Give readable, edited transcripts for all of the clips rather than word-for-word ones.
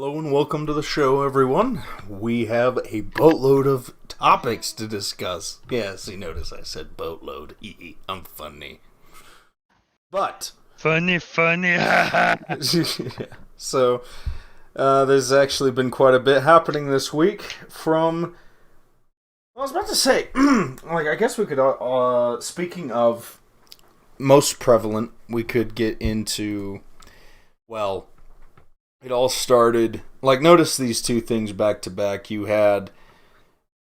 Hello and welcome to the show, everyone. We have a boatload of topics to discuss. Yes, you notice I said boatload. I'm funny. But Funny. so there's actually been quite a bit happening this week. I was about to say, I guess we could. Speaking of most prevalent, we could get into. Well, it all started, notice these two things back to back. You had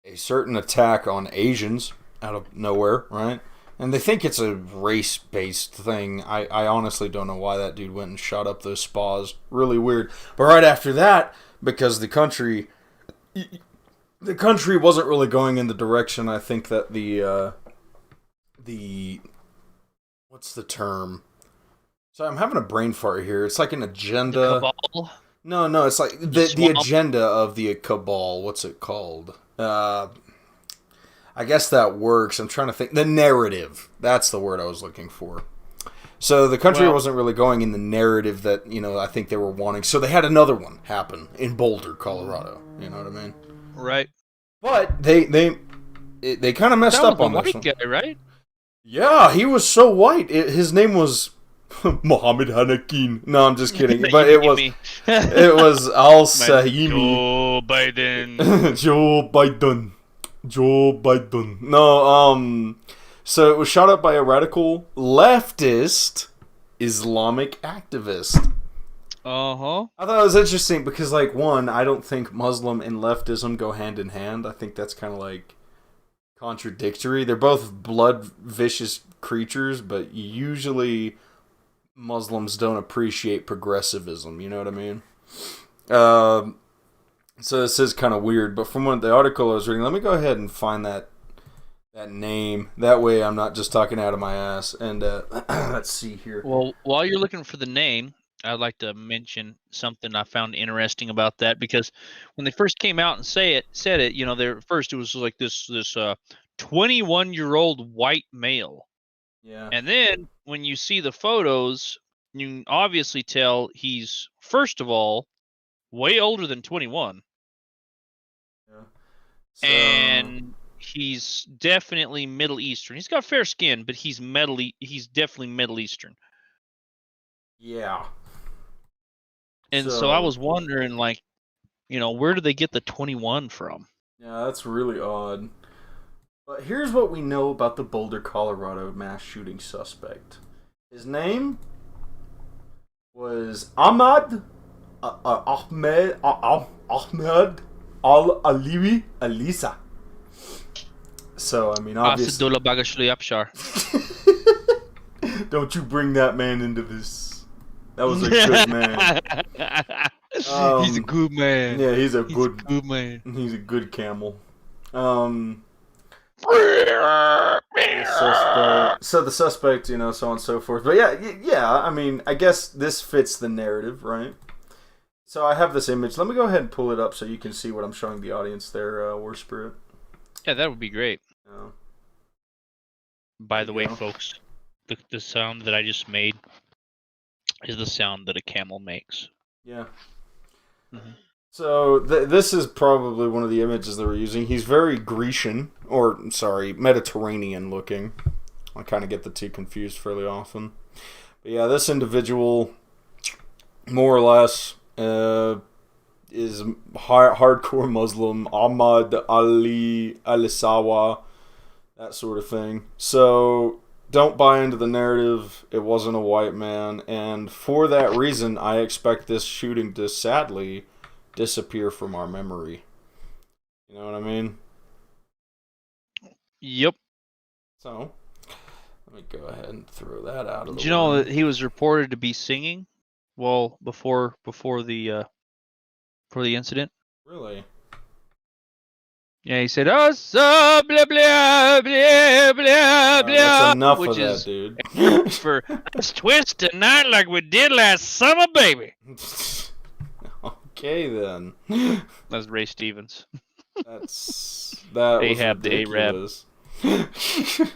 a certain attack on Asians out of nowhere, right? And they think it's a race-based thing. I honestly don't know why that dude went and shot up those spas. Really weird. But right after that, because the country wasn't really going in the direction, I think that the what's the term? So I'm having a brain fart here. It's like an agenda. The cabal? No, it's like the agenda of the cabal. What's it called? I guess that works. I'm trying to think. The narrative. That's the word I was looking for. So the country wasn't really going in the narrative that, I think they were wanting. So they had another one happen in Boulder, Colorado. You know what I mean? Right. But they kind of messed up on this one. Guy, right? Yeah, he was so white. His name was Mohammed Hanakin. No, I'm just kidding. But it was Al Sahimi. Joe Biden. Joe Biden. No, so it was shot up by a radical leftist Islamic activist. Uh-huh. I thought it was interesting because, one, I don't think Muslim and leftism go hand in hand. I think that's kind of contradictory. They're both blood vicious creatures, but usually Muslims don't appreciate progressivism, you know what I mean? So this is kind of weird, but from the article I was reading, let me go ahead and find that name. That way I'm not just talking out of my ass. And let's see here. Well, while you're looking for the name, I'd like to mention something I found interesting about that, because when they first came out and said it, first it was like this 21-year-old white male. Yeah. And then when you see the photos, you can obviously tell he's, first of all, way older than 21. Yeah. And he's definitely Middle Eastern. He's got fair skin, but he's definitely Middle Eastern. Yeah. And so I was wondering, where do they get the 21 from? Yeah, that's really odd. But here's what we know about the Boulder, Colorado mass shooting suspect. His name was Ahmad Al-Aliwi Alisa. So, I mean, obviously... Don't you bring that man into this. That was a good man. He's a good man. Yeah, he's a good man. He's a good camel. So the suspect, so on and so forth. But yeah, I mean, I guess this fits the narrative, right? So I have this image. Let me go ahead and pull it up so you can see what I'm showing the audience there, War Spirit. Yeah, that would be great. Yeah. By the way, folks, the sound that I just made is the sound that a camel makes. Yeah. Mm-hmm. So this is probably one of the images they were using. He's very Mediterranean looking. I kind of get the two confused fairly often. But yeah, this individual, more or less, is hardcore Muslim, Ahmad Ali Alisawa, that sort of thing. So don't buy into the narrative. It wasn't a white man, and for that reason, I expect this shooting to sadly disappear from our memory. You know what I mean? Yep. So, let me go ahead and throw that out of the way. Did you know that he was reported to be singing? Well, before the incident. Really? Yeah, he said, "Oh, so blah blah blah blah blah." That's enough which of that, is dude. For let's twist tonight like we did last summer, baby. Okay then. That's Ray Stevens. That Ahab was ridiculous.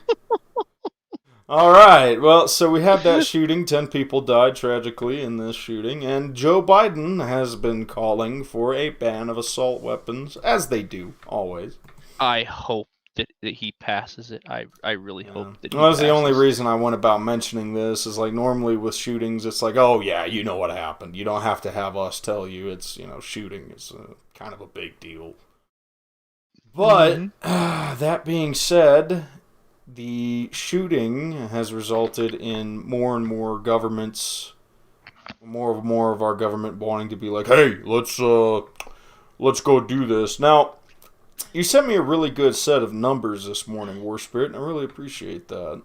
All right. Well, so we had that shooting. 10 people died tragically in this shooting. And Joe Biden has been calling for a ban of assault weapons, as they do, always. I hope that he passes it. I really hope that he Well, that's the only passes. reason I went about mentioning this is like normally with shootings, it's like, oh yeah, you know what happened. You don't have to have us tell you. It's, shooting is kind of a big deal. But that being said, the shooting has resulted in more and more governments, more of our government wanting to be like, hey, let's go do this. Now, you sent me a really good set of numbers this morning, War Spirit, and I really appreciate that.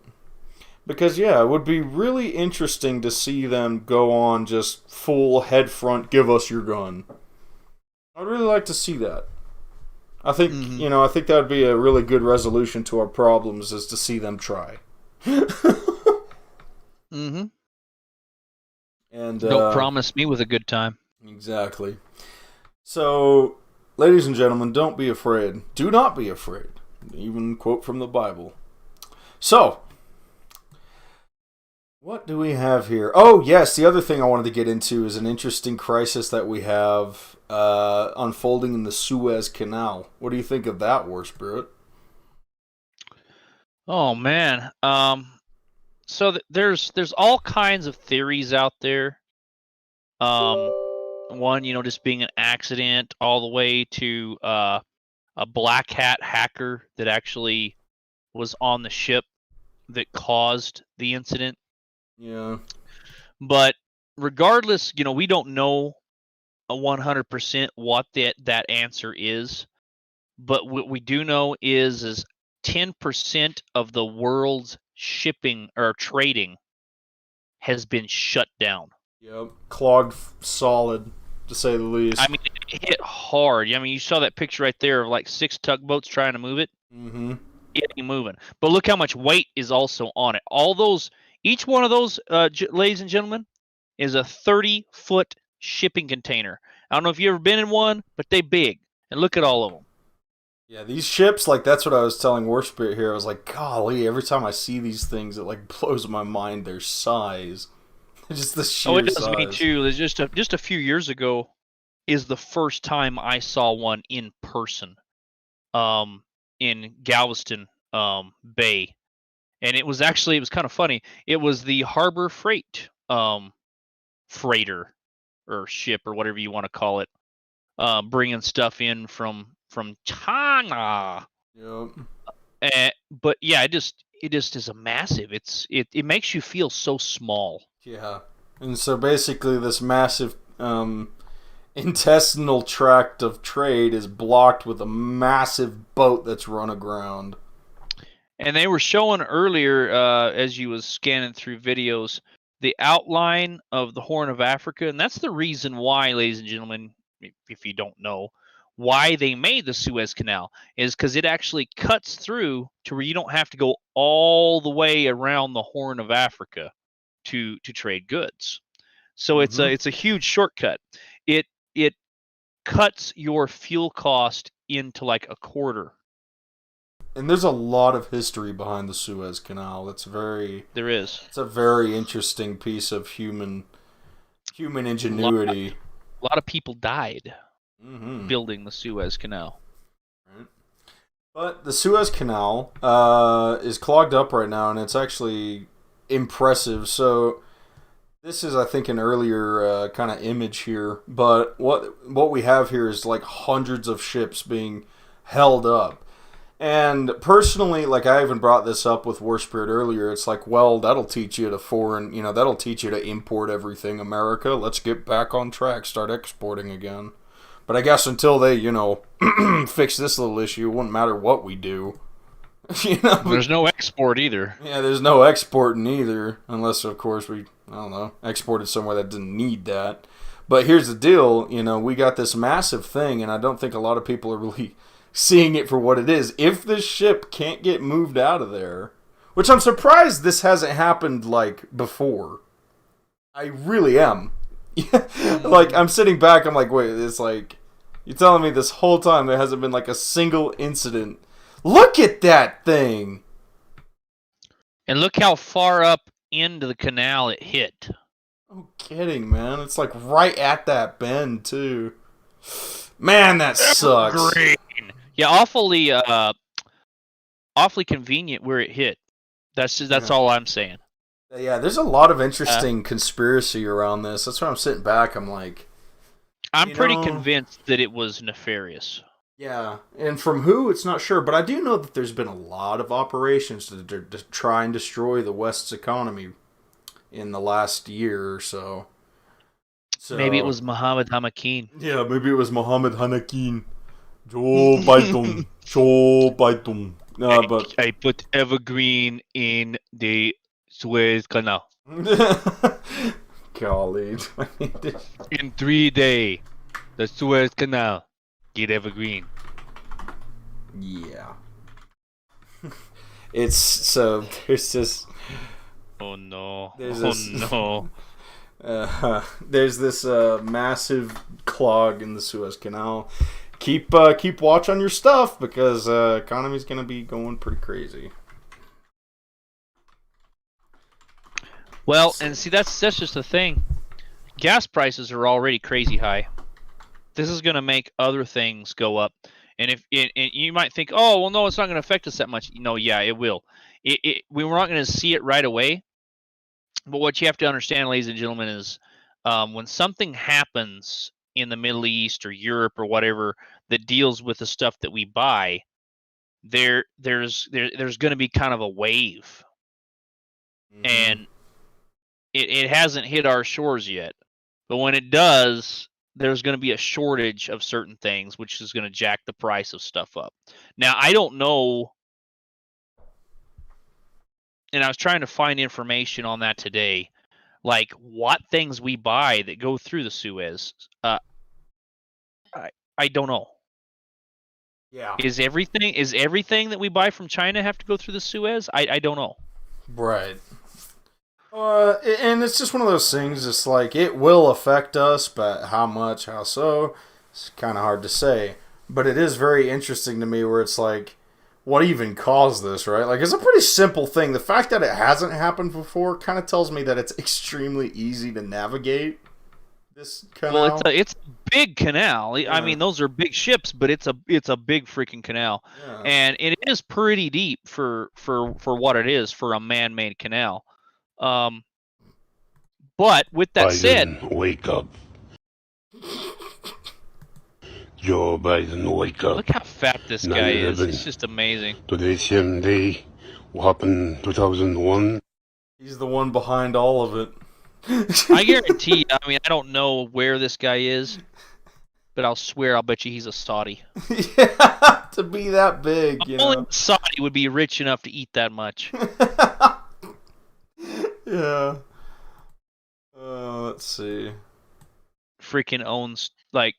Because, yeah, it would be really interesting to see them go on just full head front, give us your gun. I'd really like to see that. I think, I think that would be a really good resolution to our problems is to see them try. Mm-hmm. And don't promise me with a good time. Exactly. So, ladies and gentlemen, don't be afraid. Do not be afraid. Even quote from the Bible. So, what do we have here? Oh, yes, the other thing I wanted to get into is an interesting crisis that we have unfolding in the Suez Canal. What do you think of that, War Spirit? Oh man. So there's all kinds of theories out there. One, just being an accident, all the way to a black hat hacker that actually was on the ship that caused the incident. Yeah. But regardless, we don't know 100% what that answer is. But what we do know is 10% of the world's shipping or trading has been shut down. Yep. Clogged solid, to say the least. I mean, it hit hard. I mean, you saw that picture right there of like 6 tugboats trying to move it. Mm-hmm. It ain't moving. But look how much weight is also on it. Each one of those, ladies and gentlemen, is a 30-foot shipping container. I don't know if you've ever been in one, but they big. And look at all of them. Yeah, these ships, like, that's what I was telling War Spirit here. I was like, golly, every time I see these things, it, like, blows my mind, their size. Just the sheer size. Oh, it does me too. There's just a few years ago is the first time I saw one in person, in Galveston, Bay. And it was kind of funny. It was the Harbor Freight, freighter or ship or whatever you want to call it, bringing stuff in from China. Yep. But yeah, it just is a massive. It makes you feel so small. Yeah. And so basically this massive intestinal tract of trade is blocked with a massive boat that's run aground. And they were showing earlier, as you was scanning through videos, the outline of the Horn of Africa, and that's the reason why, ladies and gentlemen, if you don't know, why they made the Suez Canal is because it actually cuts through to where you don't have to go all the way around the Horn of Africa to trade goods. So it's a huge shortcut. It cuts your fuel cost into like a quarter. And there's a lot of history behind the Suez Canal. There is. It's a very interesting piece of human ingenuity. A lot of people died building the Suez Canal. Right. But the Suez Canal is clogged up right now, and it's actually impressive. So this is, I think, an earlier kind of image here. But what we have here is like hundreds of ships being held up. And personally, like I even brought this up with War Spirit earlier, it's like, well, that'll teach you that'll teach you to import everything, America. Let's get back on track, start exporting again. But I guess until they, fix this little issue, it wouldn't matter what we do. There's no export either. Yeah, there's no exporting either, unless, of course, we, I don't know, exported somewhere that didn't need that. But here's the deal, we got this massive thing, and I don't think a lot of people are really seeing it for what it is. If this ship can't get moved out of there, which I'm surprised this hasn't happened like before. I really am. Like I'm sitting back, I'm like, wait, it's like you're telling me this whole time there hasn't been like a single incident. Look at that thing. And look how far up into the canal it hit. No kidding, man. It's like right at that bend too. Man, that sucks. Green. Yeah, awfully convenient where it hit. That's Yeah. all I'm saying. Yeah, there's a lot of interesting conspiracy around this. That's why I'm sitting back. I'm like, I'm pretty convinced that it was nefarious. Yeah, and from who, it's not sure, but I do know that there's been a lot of operations to try and destroy the West's economy in the last year or so. Maybe it was Mohammed Hamakin. Yeah, maybe it was Mohammed Hanakin. Joe Biden. Joe Biden. But I put evergreen in the Suez Canal. Golly. In 3 days, the Suez Canal get evergreen. Yeah. It's so there's this. Oh no! No! There's this massive clog in the Suez Canal. Keep watch on your stuff because economy's gonna be going pretty crazy. Well, and see that's just the thing. Gas prices are already crazy high. This is gonna make other things go up. And and you might think, oh, well, no, it's not going to affect us that much. No, yeah, it will. We're not going to see it right away. But what you have to understand, ladies and gentlemen, is when something happens in the Middle East or Europe or whatever that deals with the stuff that we buy, there's going to be kind of a wave, and it hasn't hit our shores yet. But when it does, there's going to be a shortage of certain things, which is going to jack the price of stuff up. Now, I don't know, and I was trying to find information on that today, like what things we buy that go through the Suez. I don't know. Yeah. Is everything that we buy from China have to go through the Suez? I don't know. Right. And it's just one of those things. It's like it will affect us, but how much, how so? It's kind of hard to say. But it is very interesting to me where it's like, what even caused this, right? Like, it's a pretty simple thing. The fact that it hasn't happened before kind of tells me that it's extremely easy to navigate this canal. Well, it's a big canal. Yeah. I mean, those are big ships, but it's a big freaking canal, and it is pretty deep for what it is for a man-made canal. But with that said, wake up. Joe Biden, wake up. Look how fat this guy is. It's just amazing. Today's same day. What happened in 2001? He's the one behind all of it. I guarantee. I mean, I don't know where this guy is, but I'll bet you he's a Saudi. Yeah, to be that big, Only a Saudi would be rich enough to eat that much. Yeah. Let's see. Freaking owns like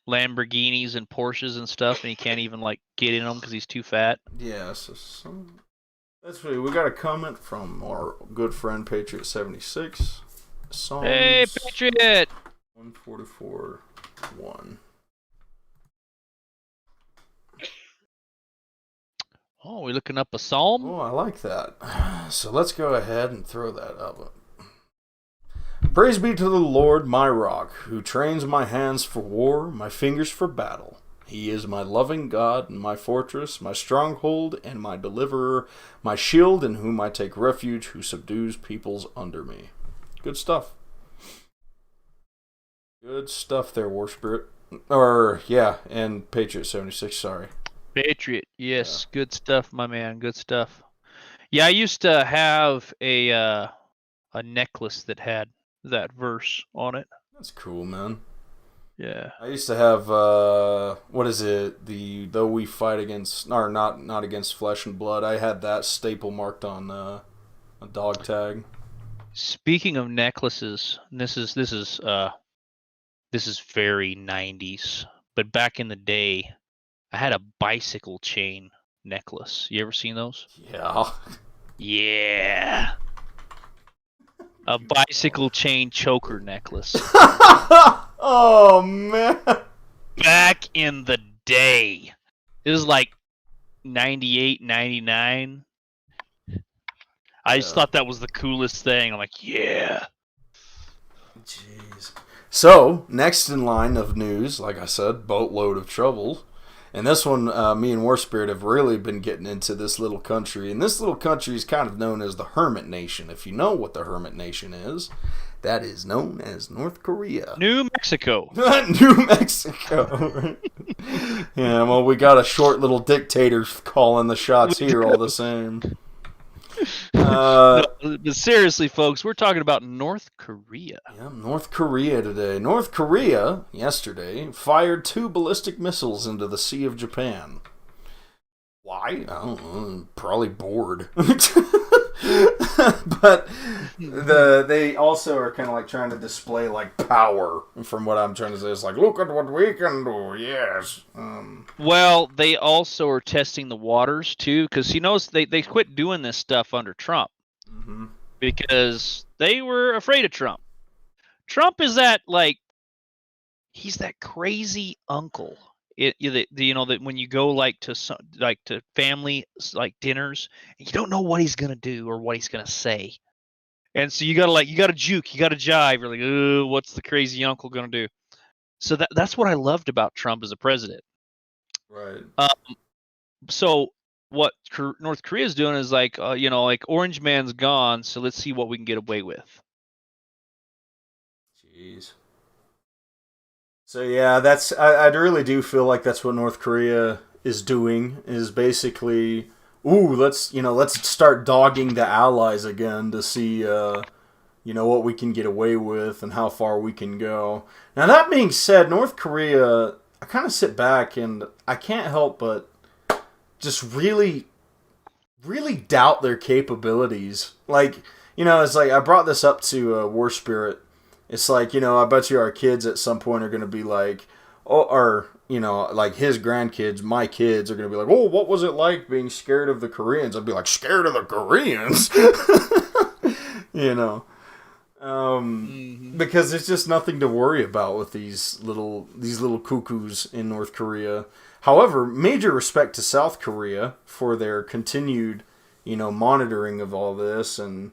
Lamborghinis and Porsches and stuff, and he can't even like get in them because he's too fat. Yeah, that's right. We got a comment from our good friend Patriot 76. Songs hey, Patriot! 144.1. Oh, we're looking up a psalm? Oh, I like that. So let's go ahead and throw that up. Praise be to the Lord, my rock, who trains my hands for war, my fingers for battle. He is my loving God and my fortress, my stronghold and my deliverer, my shield in whom I take refuge, who subdues peoples under me. Good stuff. Good stuff there, War Spirit. And Patriot 76, sorry. Patriot, yes, yeah. Good stuff, my man, good stuff. Yeah, I used to have a necklace that had that verse on it. That's cool, man. Yeah. I used to have what is it? Though we fight against, or not against flesh and blood. I had that staple marked on a dog tag. Speaking of necklaces, this is very 90s. But back in the day, I had a bicycle chain necklace. You ever seen those? Yeah. Yeah. A bicycle chain choker necklace. Oh, man. Back in the day. It was like 98, 99. I just thought that was the coolest thing. I'm like, yeah. Jeez. So, next in line of news, like I said, boatload of trouble. And this one, me and War Spirit have really been getting into this little country. And this little country is kind of known as the Hermit Nation. If you know what the Hermit Nation is, that is known as North Korea. New Mexico. New Mexico. Yeah, well, we got a short little dictator calling the shots here all the same. No, but seriously, folks, we're talking about North Korea. Yeah, North Korea today. North Korea, yesterday, fired 2 ballistic missiles into the Sea of Japan. Why? I don't know. Probably bored. But they also are kind of like trying to display like power. From what I'm trying to say, it's like, look at what we can do. Yes. Well, they also are testing the waters too, because he knows they quit doing this stuff under Trump because they were afraid of Trump. Trump is that he's that crazy uncle. That when you go to family dinners, and you don't know what he's gonna do or what he's gonna say, and so you gotta juke, you gotta jive. You're like, oh, what's the crazy uncle gonna do? So that's what I loved about Trump as a president. Right. So what North Korea is doing is Orange Man's gone, so let's see what we can get away with. Jeez. So yeah, I really do feel like that's what North Korea is doing, is basically, let's start dogging the allies again to see what we can get away with and how far we can go. Now that being said, North Korea, I kind of sit back and I can't help but just really, really doubt their capabilities. It's like I brought this up to War Spirit. It's like, I bet you our kids at some point are going to be like, his grandkids, my kids are going to be like, oh, what was it like being scared of the Koreans? I'd be like, scared of the Koreans? Because there's just nothing to worry about with these little cuckoos in North Korea. However, major respect to South Korea for their continued, monitoring of all this and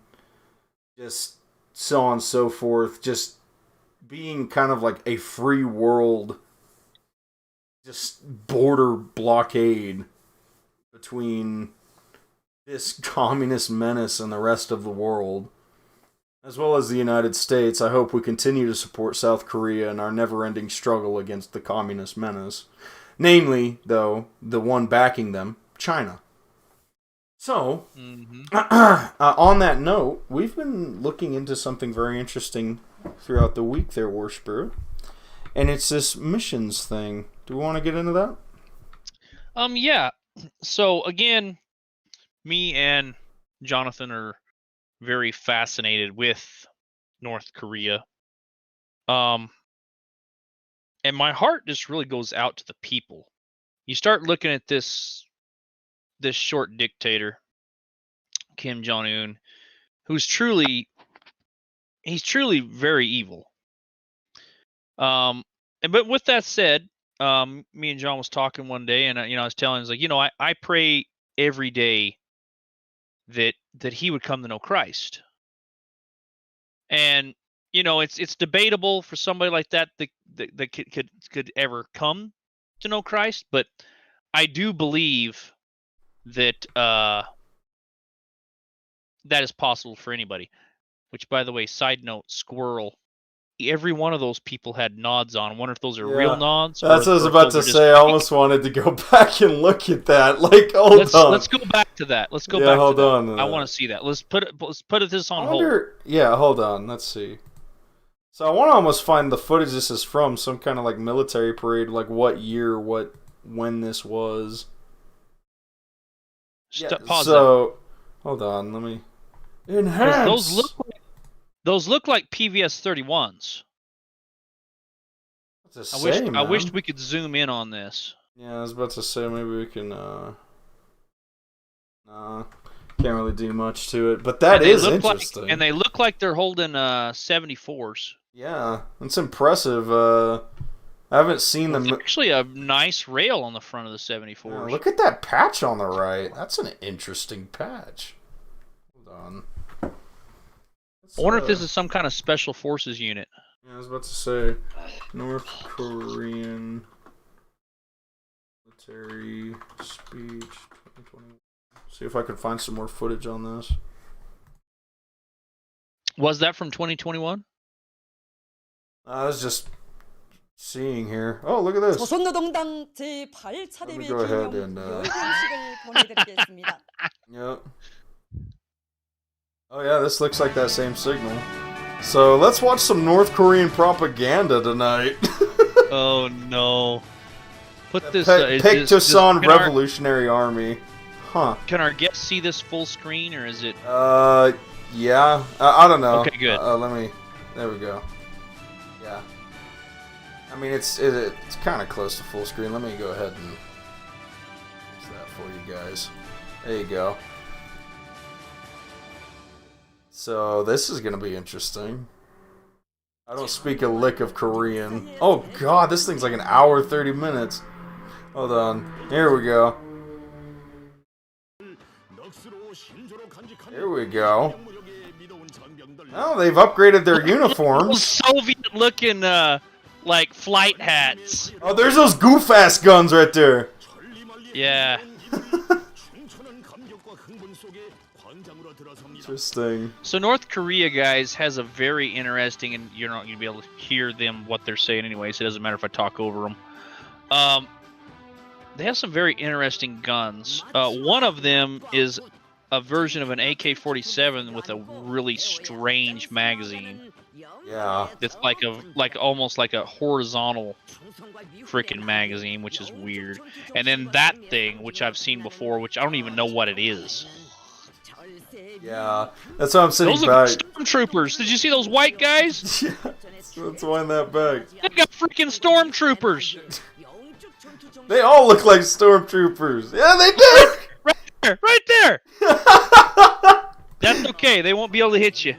just so on and so forth, just being kind of like a free world, just border blockade between this communist menace and the rest of the world, as well as the United States. I hope we continue to support South Korea in our never-ending struggle against the communist menace. Namely, though, the one backing them, China. So, on that note, we've been looking into something very interesting throughout the week there, War Spirit. And it's this missions thing. Do we want to get into that? Yeah. So, again, me and Jonathan are very fascinated with North Korea. And my heart just really goes out to the people. You start looking at this short dictator, Kim Jong-un, he's truly very evil. But with that said, me and John was talking one day, and I was telling him, I pray every day that he would come to know Christ. And it's debatable for somebody like that could ever come to know Christ, but I do believe that that is possible for anybody. Which, by the way, side note, squirrel. Every one of those people had nods on. I wonder if those are real nods. That's what I was about to say. I almost wanted to go back and look at that. Hold on. Let's go back to that. Hold on. I want to see that. Let's put this on hold. Yeah, hold on. Let's see. So I want to almost find the footage this is from, some kind of military parade, what year, when this was. Pause that. Hold on, let me enhance. Those look like PVS 31s. I wished we could zoom in on this. Yeah, I was about to say maybe we can. Can't really do much to it, but that is interesting. And they look like they're holding 74s. Yeah, it's impressive. I haven't seen them. There's actually a nice rail on the front of the 74s. Yeah, look at that patch on the right. That's an interesting patch. Hold on. I wonder if this is some kind of special forces unit. Yeah, I was about to say North Korean military speech 2021. See if I can find some more footage on this. Was that from 2021? I was just seeing here. Oh, look at this. 조선노동당 제8차 Let me 대회 go ahead 기념 and, 열병식을 보내드리겠습니다. Yep. Oh yeah, this looks like that same signal. So let's watch some North Korean propaganda tonight. Oh no! Put this. Paektusan Revolutionary Army. Huh. Can our guests see this full screen, or is it? Yeah. I don't know. Okay, good. Let me. There we go. Yeah. I mean, it's kind of close to full screen. Let me go ahead and use that for you guys. There you go. So this is gonna be interesting. I don't speak a lick of Korean. Oh god, this thing's like an hour 30 minutes. Hold on. Here we go. Here we go. Oh, they've upgraded their uniforms. Soviet-looking, like flight hats. Oh, there's those goof-ass guns right there. Yeah. Interesting. So North Korea, guys, has a very interesting, and you're not going to be able to hear them what they're saying anyway, so it doesn't matter if I talk over them. They have some very interesting guns. One of them is a version of an AK-47 with a really strange magazine. Yeah. It's almost like a horizontal freaking magazine, which is weird. And then that thing, which I've seen before, which I don't even know what it is. Yeah, that's why I'm sitting those back. Those are stormtroopers. Did you see those white guys? Yeah, let's wind that back. They got freaking stormtroopers. They all look like stormtroopers. Yeah, they do. Right there. That's okay. They won't be able to hit you.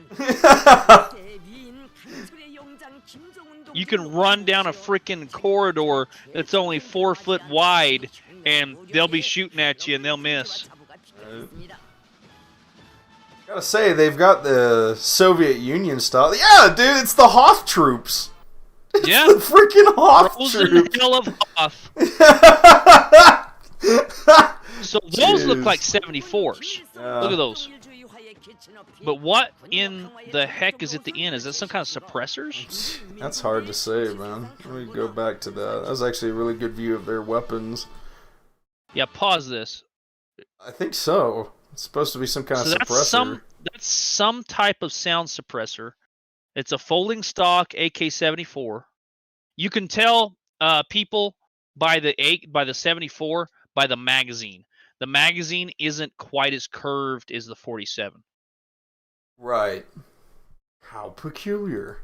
You can run down a freaking corridor that's only 4 foot wide, and they'll be shooting at you, and they'll miss. Gotta say, they've got the Soviet Union style. Yeah, dude, it's the Hoth troops. It's yeah, the freaking Hoth troops. Hell of Hoth. So those look like 74s. Yeah. Look at those. But what in the heck is at the end? Is that some kind of suppressors? That's hard to say, man. Let me go back to that. That was actually a really good view of their weapons. Yeah, pause this. I think so. It's supposed to be some kind of suppressor. That's some type of sound suppressor. It's a folding stock AK-74. You can tell people by the 74 by the magazine. The magazine isn't quite as curved as the 47. Right. How peculiar.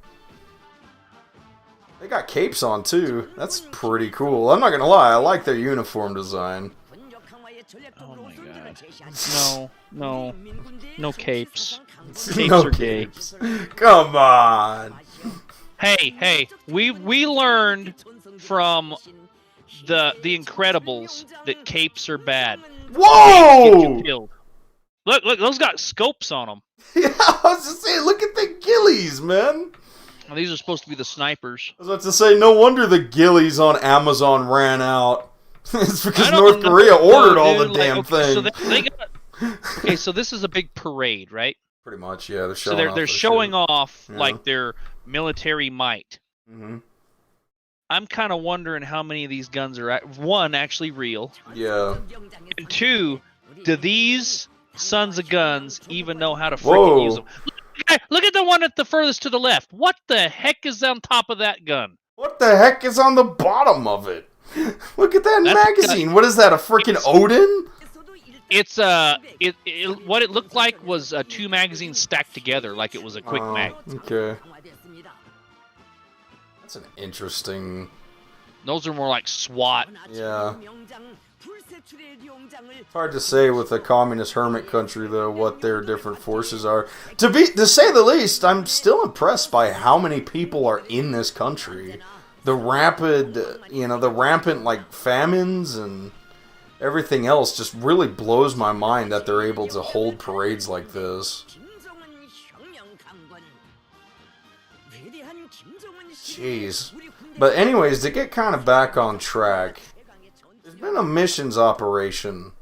They got capes on too. That's pretty cool. I'm not gonna lie, I like their uniform design. Oh my god. No capes. Capes No are gay. capes. Come on. Hey, we learned from the Incredibles that capes are bad. Whoa! Capes get you killed. Look, those got scopes on them. Yeah, I was just saying, look at the ghillies, man. Well, these are supposed to be the snipers. I was about to say, no wonder the ghillies on Amazon ran out. It's because North Korea ordered all the damn thing. So they got, okay, so this is a big parade, right? Pretty much, yeah. They're showing so off they're showing off Yeah. like their military might. Mm-hmm. I'm kind of wondering how many of these guns are one actually real, Yeah. and two, do these sons of guns even know how to freaking use them? Look at the one at the furthest to the left. What the heck is on top of that gun? What the heck is on the bottom of it? Look at that magazine. What is that, a freaking Odin? It's what it looked like was two magazines stacked together, like it was a quick mag. Okay. That's an interesting. Those are more like SWAT. Yeah. It's hard to say with a communist hermit country, though, what their different forces are. To say the least, I'm still impressed by how many people are in this country. The rampant like famines and everything else just really blows my mind that they're able to hold parades like this. Jeez. But anyways, to get kind of back on track, there's been a missions operation.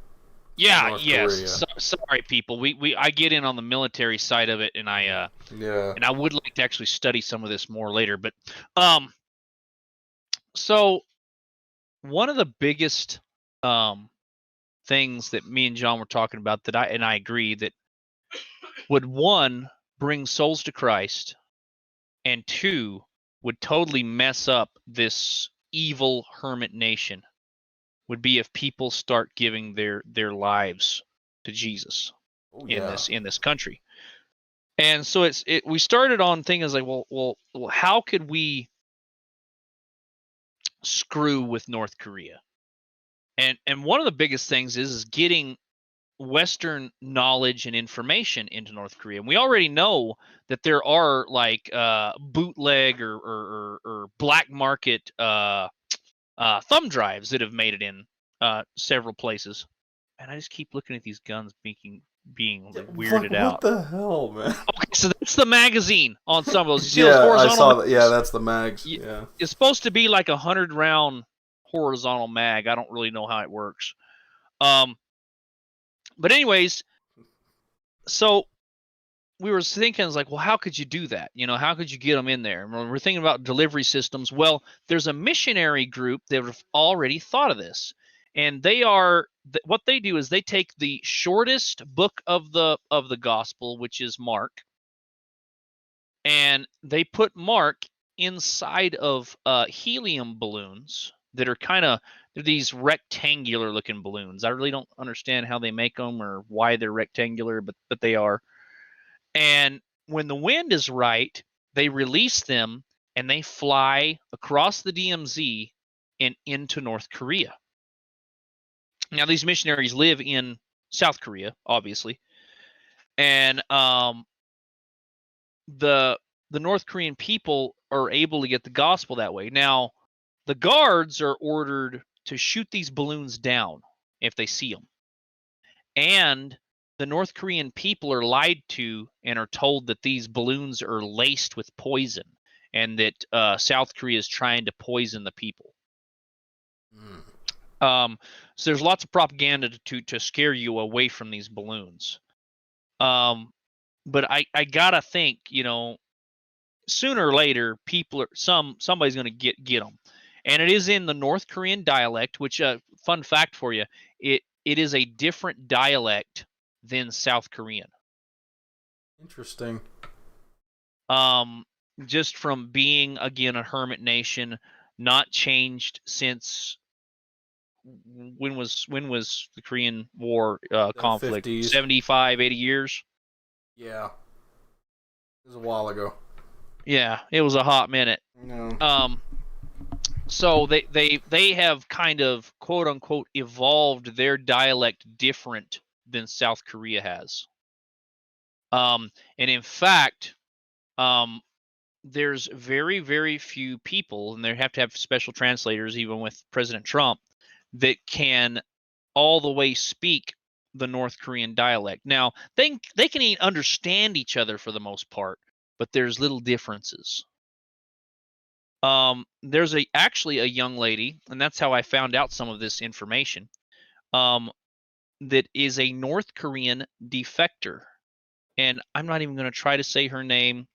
Yeah, yes. Sorry, people. I get in on the military side of it, and I would like to actually study some of this more later. But so one of the biggest things that me and John were talking about that I agree that would, one, bring souls to Christ, and two, would totally mess up this evil hermit nation, would be if people start giving their lives to Jesus in this country. And so we started on things like, well, how could we screw with North Korea? And one of the biggest things is getting Western knowledge and information into North Korea. And we already know that there are like bootleg or black market thumb drives that have made it in several places. And I just keep looking at these guns being weirded out. What the hell, man? Okay, so that's the magazine on some of those. You see Yeah, those horizontal I saw mags? that. Yeah, that's the mags. Yeah. It's supposed to be like a 100-round horizontal mag. I don't really know how it works. But anyways, so we were thinking, like, well, how could you do that? You know, how could you get them in there? And we're thinking about delivery systems. Well, there's a missionary group that have already thought of this, and what they do is they take the shortest book of the gospel, which is Mark, and they put Mark inside of helium balloons that are they're these rectangular looking balloons. I really don't understand how they make them or why they're rectangular, but they are. And when the wind is right, they release them and they fly across the DMZ and into North Korea. Now, these missionaries live in South Korea, obviously, and the North Korean people are able to get the gospel that way. Now, the guards are ordered to shoot these balloons down if they see them. And the North Korean people are lied to and are told that these balloons are laced with poison and that South Korea is trying to poison the people. So there's lots of propaganda to scare you away from these balloons. But I gotta think, you know, sooner or later, somebody's going to get them, and it is in the North Korean dialect. Which, fun fact for you, it is a different dialect than South Korean. Interesting. Just from being again a hermit nation, not changed since when was the Korean War conflict? 50s. 75, 80 years. Yeah, it was a while ago. Yeah, it was a hot minute. No. So they have kind of quote unquote evolved their dialect different than South Korea has. And in fact, there's very, very few people, and they have to have special translators, even with President Trump, that can all the way speak the North Korean dialect. Now, they can understand each other for the most part, but there's little differences. There's actually a young lady, and that's how I found out some of this information, that is a North Korean defector. And I'm not even going to try to say her name.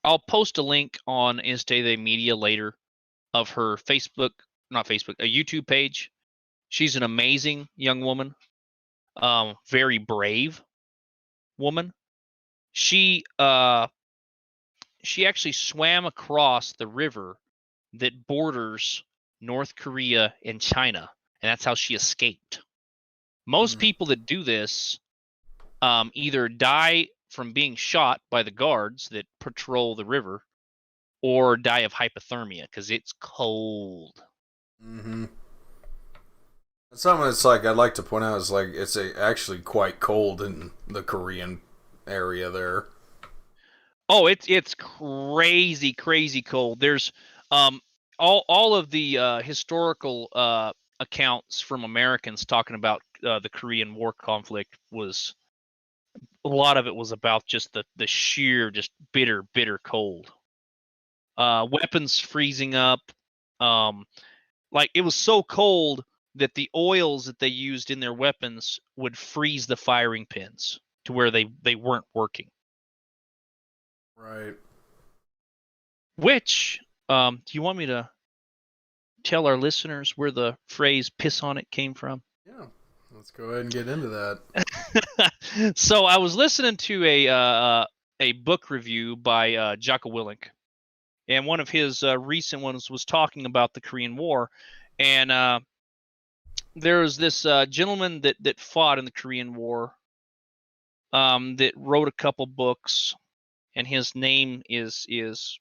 I'll post a link on Insta Media later of her a YouTube page. She's an amazing young woman, very brave woman. She actually swam across the river that borders North Korea and China, and that's how she escaped. Most people that do this either die from being shot by the guards that patrol the river, or die of hypothermia because it's cold. Mm-hmm. Something that's like I'd like to point out is like it's actually quite cold in the Korean area there. Oh, it's crazy cold. There's all of the historical accounts from Americans talking about the Korean War conflict was a lot of it was about just the sheer, just bitter cold. Weapons freezing up. Like it was so cold that the oils that they used in their weapons would freeze the firing pins to where they weren't working. Right. Which, do you want me to tell our listeners where the phrase "piss on it" came from? Yeah. Let's go ahead and get into that. So I was listening to a book review by Jocko Willink, and one of his recent ones was talking about the Korean War, and there was this gentleman that fought in the Korean War, that wrote a couple books, and his name is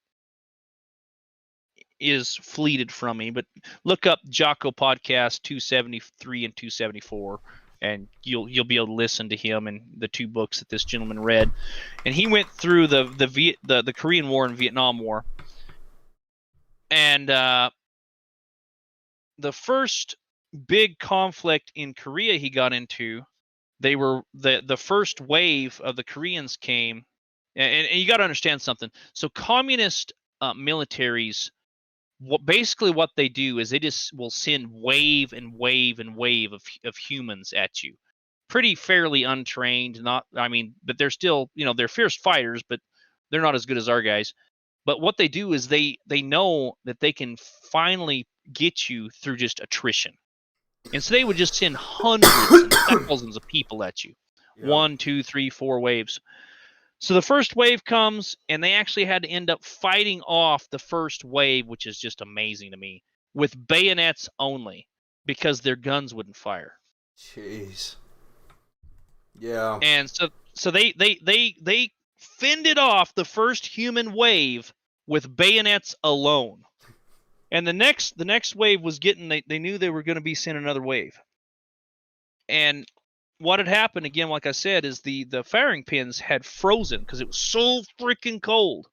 fleeted from me, but look up Jocko Podcast 273 and 274, and you'll be able to listen to him and the two books that this gentleman read. And he went through the Korean War and Vietnam War, and the first big conflict in Korea he got into, they were the first wave of the Koreans came, and you got to understand something. So communist militaries, basically what they do is they just will send wave and wave and wave of humans at you, pretty fairly untrained. But they're still, they're fierce fighters, but they're not as good as our guys. But what they do is they know that they can finally get you through just attrition, and so they would just send hundreds and thousands of people at you. Yeah. 1, 2, 3, 4 waves. So the first wave comes, and they actually had to end up fighting off the first wave, which is just amazing to me, with bayonets only, because their guns wouldn't fire. Jeez. Yeah. And so they fended off the first human wave with bayonets alone. And the next wave was they knew they were going to be sent another wave. And what had happened, again, like I said, is the firing pins had frozen because it was so freaking cold.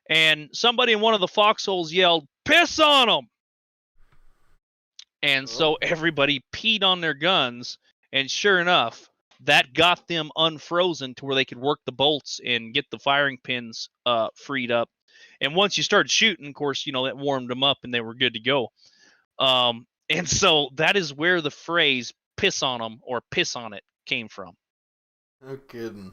And somebody in one of the foxholes yelled, "Piss on them!" And so everybody peed on their guns, and sure enough, that got them unfrozen to where they could work the bolts and get the firing pins freed up. And once you started shooting, of course, that warmed them up and they were good to go. And so that is where the phrase "piss on them" or "piss on it" came from. No kidding.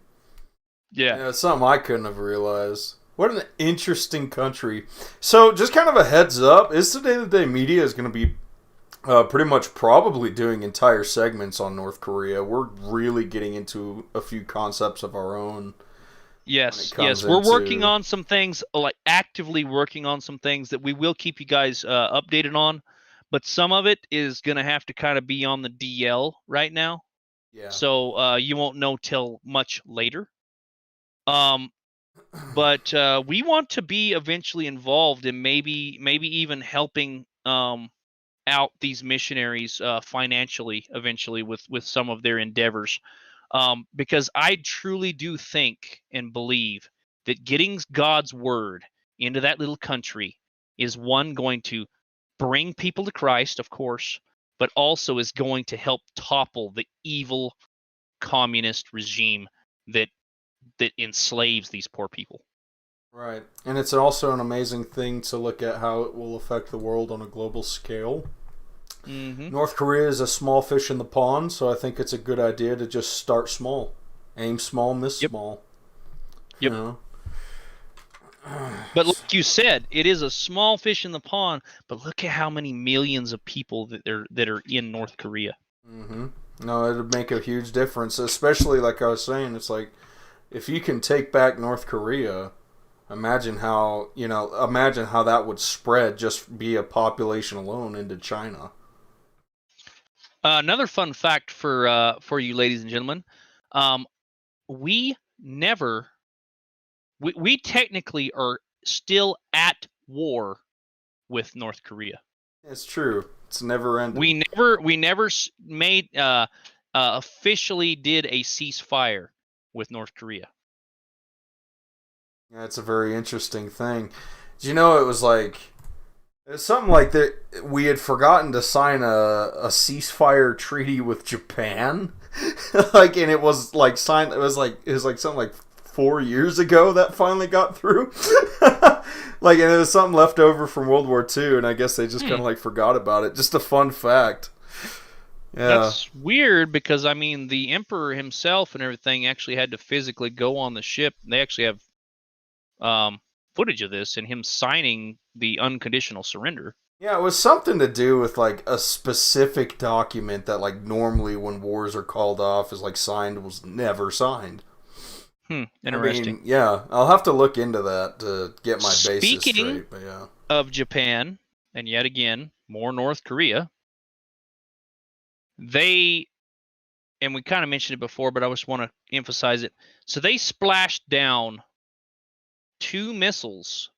Yeah. It's something I couldn't have realized. What an interesting country. So, just kind of a heads up, Is Today the Day Media is going to be pretty much probably doing entire segments on North Korea. We're really getting into a few concepts of our own. Yes. We're working on some things, like actively working on some things that we will keep you guys updated on. But some of it is going to have to kind of be on the DL right now. Yeah. So you won't know till much later. But we want to be eventually involved in maybe even helping out these missionaries financially eventually with some of their endeavors. Because I truly do think and believe that getting God's word into that little country is going to bring people to Christ, of course, but also is going to help topple the evil communist regime that enslaves these poor people. Right. And it's also an amazing thing to look at how it will affect the world on a global scale. Mm-hmm. North Korea is a small fish in the pond, so I think it's a good idea to just start small. Aim small, miss small. Yep. But like you said, it is a small fish in the pond, but look at how many millions of people that are in North Korea. Mm-hmm. No, it would make a huge difference, especially like I was saying, it's like, if you can take back North Korea, imagine how that would spread just via population alone into China. Another fun fact for you, ladies and gentlemen, we technically are still at war with North Korea. It's true. It's never ending. We never made officially did a ceasefire with North Korea. That's a very interesting thing. Do you know it was like It's something like that. We had forgotten to sign a ceasefire treaty with Japan, like, and it was like signed. It was like something like 4 years ago that finally got through. Like, and it was something left over from World War II, and I guess they just kind of like forgot about it. Just a fun fact. Yeah, That's weird because I mean the emperor himself and everything actually had to physically go on the ship. They actually have footage of this and him signing the unconditional surrender. yeah. It was something to do with like a specific document that like normally when wars are called off is like signed was never signed. Interesting. I mean, yeah, I'll have to look into that to get my basis Speaking straight. But yeah, of Japan, and yet again, more North Korea, they, and we kind of mentioned it before, but I just want to emphasize it. So they splashed down 2 missiles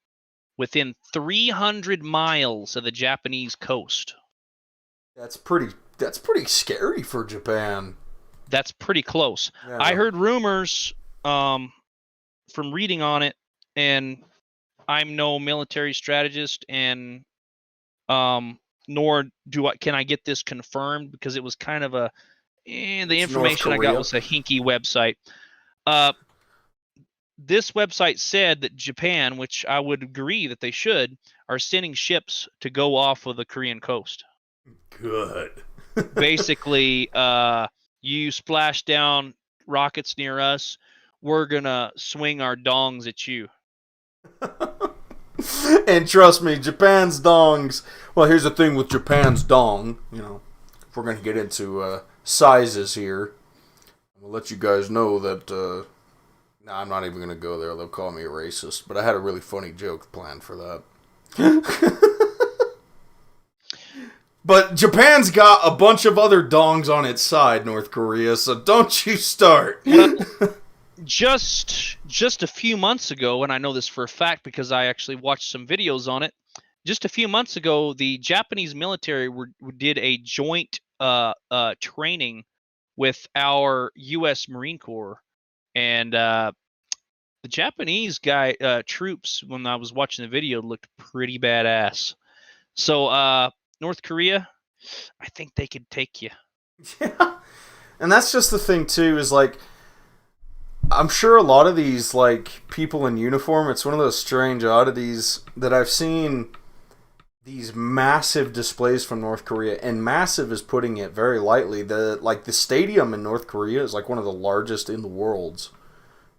within 300 miles of the Japanese coast. that's pretty scary for Japan. That's pretty close. Yeah. I heard rumors from reading on it, and I'm no military strategist, and nor can I get this confirmed because it was kind of the It's information I got was a hinky website. This website said that Japan, which I would agree that they should, are sending ships to go off of the Korean coast. Good. Basically, you splash down rockets near us, we're gonna swing our dongs at you. And trust me, Japan's dongs. Well, here's the thing with Japan's dong. You know, if we're gonna get into sizes here, I'll let you guys know that. Nah, I'm not even gonna go there. They'll call me a racist. But I had a really funny joke planned for that. But Japan's got a bunch of other dongs on its side, North Korea. So don't you start. Well, just a few months ago, and I know this for a fact because I actually watched some videos on it. Just a few months ago, the Japanese military did a joint training with our U.S. Marine Corps, and the Japanese troops, when I was watching the video, looked pretty badass. So North Korea, I think they could take you. Yeah. And that's just the thing too, is like, I'm sure a lot of these like people in uniform, it's one of those strange oddities that I've seen these massive displays from North Korea, and massive is putting it very lightly. The stadium in North Korea is like one of the largest in the world.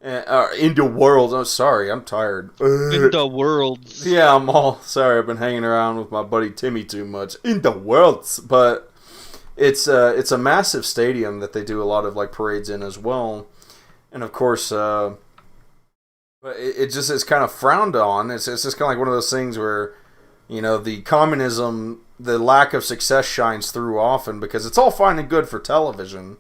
In the world. Oh, sorry, I'm tired. In the world. Yeah, I'm all sorry. I've been hanging around with my buddy Timmy too much. In the world, but it's a massive stadium that they do a lot of like parades in as well. And of course, but it just is kind of frowned on. It's just kind of like one of those things where, you know, the communism, the lack of success shines through often because it's all fine and good for television.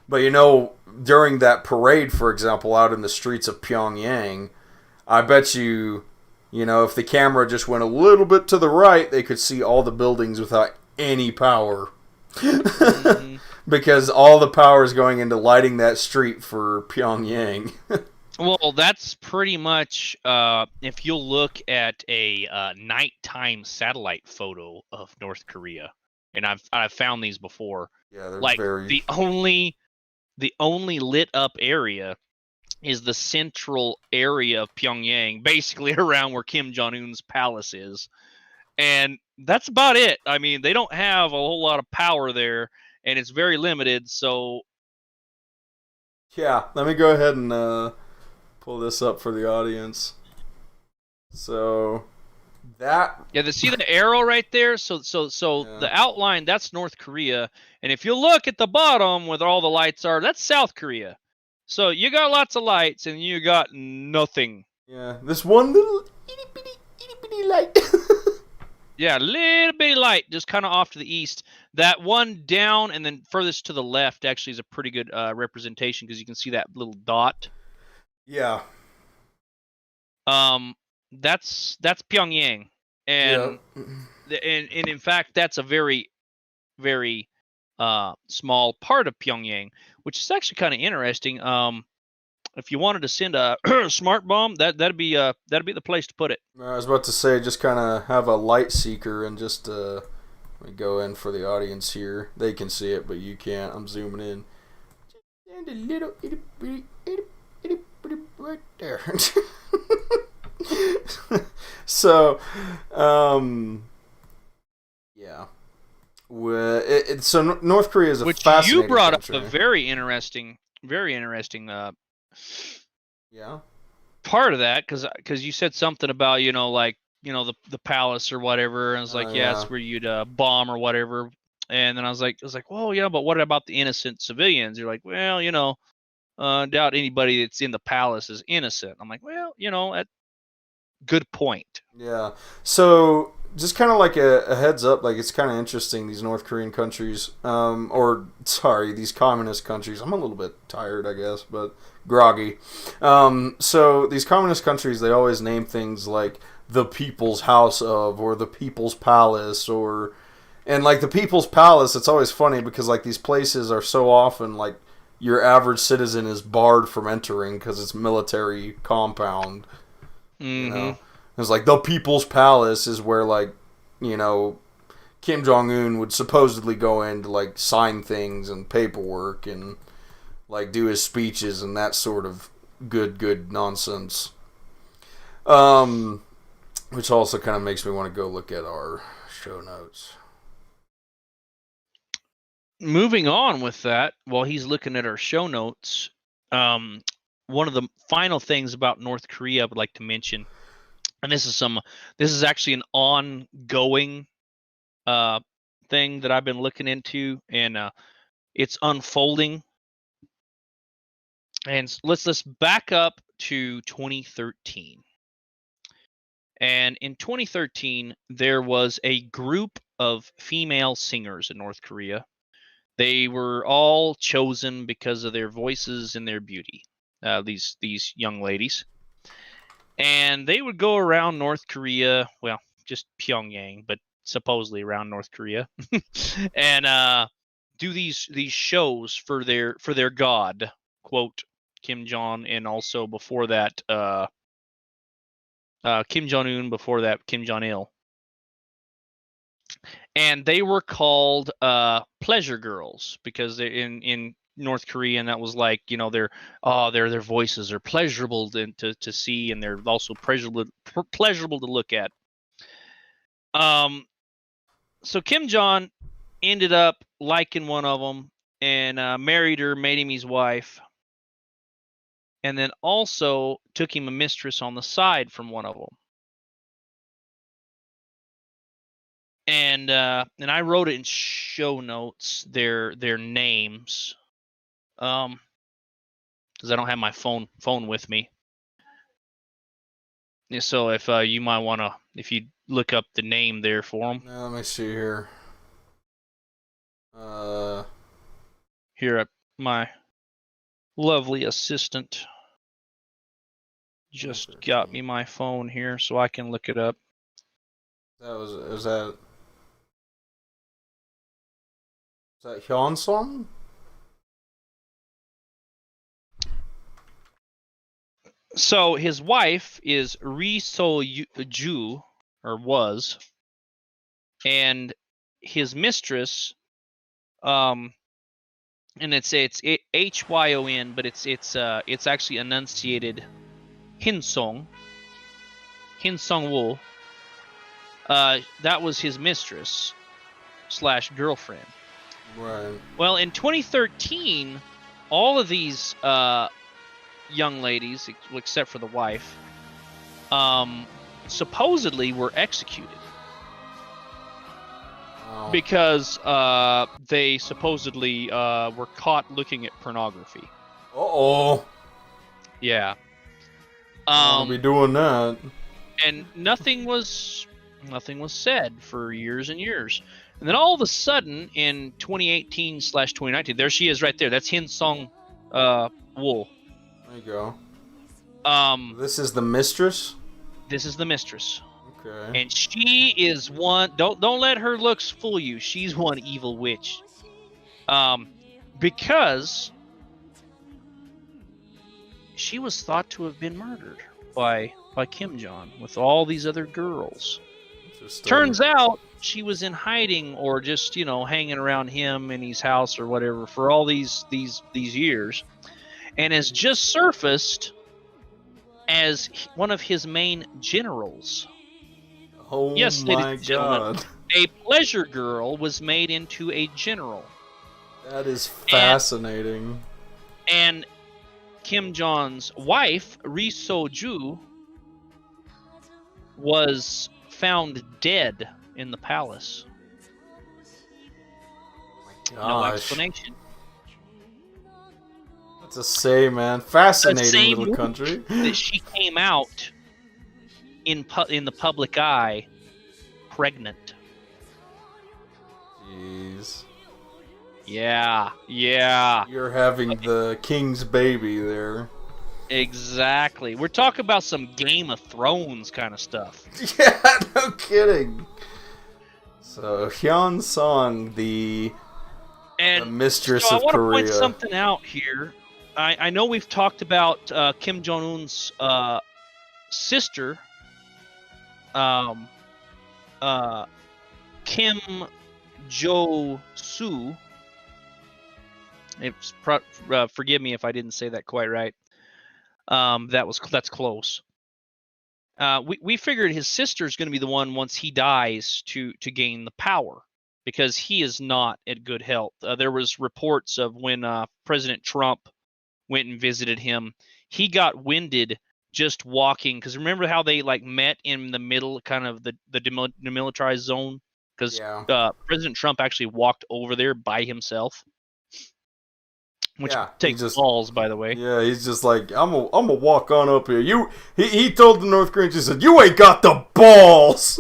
But, you know, during that parade, for example, out in the streets of Pyongyang, I bet you, you know, if the camera just went a little bit to the right, they could see all the buildings without any power. Mm-hmm. Because all the power is going into lighting that street for Pyongyang. Well, that's pretty much, if you'll look at a nighttime satellite photo of North Korea, and I've found these before. Yeah, they're like very... the only lit up area is the central area of Pyongyang, basically around where Kim Jong-un's palace is. And that's about it. I mean, they don't have a whole lot of power there, and it's very limited, so... Yeah, let me go ahead and pull this up for the audience. So... that... Yeah, see the arrow right there? So yeah. The outline, that's North Korea. And if you look at the bottom where all the lights are, that's South Korea. So you got lots of lights, and you got nothing. Yeah, this one little itty-bitty light. Yeah, a little bitty light just kind of off to the east. That one down and then furthest to the left actually is a pretty good representation because you can see that little dot. Yeah. That's Pyongyang. And, yeah. and in fact, that's a very, very small part of Pyongyang, which is actually kind of interesting. if you wanted to send a smart bomb, that'd be the place to put it. I was about to say, just kind of have a light seeker and just let me go in for the audience here. They can see it, but you can't. I'm zooming in. And a little right there. So, yeah. So North Korea is a Which fascinating you brought country. up a very interesting Yeah. part of that, because you said something about the palace or whatever, and I was like, yeah, it's where you'd bomb or whatever. And then I was like, well, yeah, but what about the innocent civilians? You're like, well, doubt anybody that's in the palace is innocent. I'm like, well, good point. Yeah. So just kind of like a heads up, like it's kind of interesting, these North Korean countries, these communist countries. I'm a little bit tired, I guess, but groggy. So these communist countries, they always name things like the People's House of, or the People's Palace, and like the People's Palace, it's always funny because like these places are so often like your average citizen is barred from entering because it's military compound. Mm-hmm. You know, it's like the People's Palace is where like, Kim Jong-un would supposedly go in to like sign things and paperwork and like do his speeches and that sort of good nonsense. Which also kind of makes me want to go look at our show notes. Moving on with that, while he's looking at our show notes, one of the final things about North Korea I would like to mention, and this is actually an ongoing thing that I've been looking into, and it's unfolding. And let's back up to 2013. And in 2013, there was a group of female singers in North Korea. They were all chosen because of their voices and their beauty. These young ladies, and they would go around North Korea, well, just Pyongyang, but supposedly around North Korea, and do these shows for their god, quote Kim Jong, and also before that Kim Jong Un, before that Kim Jong Il. And they were called pleasure girls because they're in North Korea, and that was like, their voices are pleasurable to see, and they're also pleasurable to look at. So Kim Jong ended up liking one of them and married her, made him his wife, and then also took him a mistress on the side from one of them. And I wrote it in show notes, their names, because I don't have my phone with me. So if you might want to, if you look up the name there for them. Let me see here. Here, my lovely assistant just got me my phone here so I can look it up. Is that Hyunsung? So his wife is Ri So-ju, or was, and his mistress, and it's Hyon, but it's actually enunciated Hinsong Woo. That was his mistress / girlfriend. Right. Well, in 2013, all of these young ladies, except for the wife, supposedly were executed. Oh. Because they supposedly were caught looking at pornography. Uh-oh. Yeah. I'll be doing that. And nothing was said for years and years. And then all of a sudden, in 2018/2019, there she is right there. That's Hinsong Woo. There you go. This is the mistress? This is the mistress. Okay. And she is one. Don't let her looks fool you. She's one evil witch. Because she was thought to have been murdered by Kim Jong with all these other girls. Turns out she was in hiding or just, hanging around him in his house or whatever for all these years, and has just surfaced as one of his main generals. Oh yes, my ladies and gentlemen, God. a pleasure girl was made into a general. That is fascinating. And Kim Jong's wife, Ri So-ju, was found dead in the palace. No explanation. What to say, man? Fascinating little country. That she came out in the public eye pregnant. Jeez. Yeah. You're having the king's baby there. Exactly. We're talking about some Game of Thrones kind of stuff. Yeah, no kidding. So Hyun Sung, the mistress of Korea. I want to point something out here. I know we've talked about Kim Jong-un's sister, Kim Jo-soo. Forgive me if I didn't say that quite right. That's close. We figured his sister is going to be the one once he dies to gain the power, because he is not in good health. There was reports of when President Trump went and visited him, he got winded just walking. Because remember how they met in the middle, kind of the demilitarized zone, because President Trump actually walked over there by himself. Which takes balls, by the way. Yeah, he's just like, I'm gonna walk on up here. He told the North Koreans, he said, you ain't got the balls.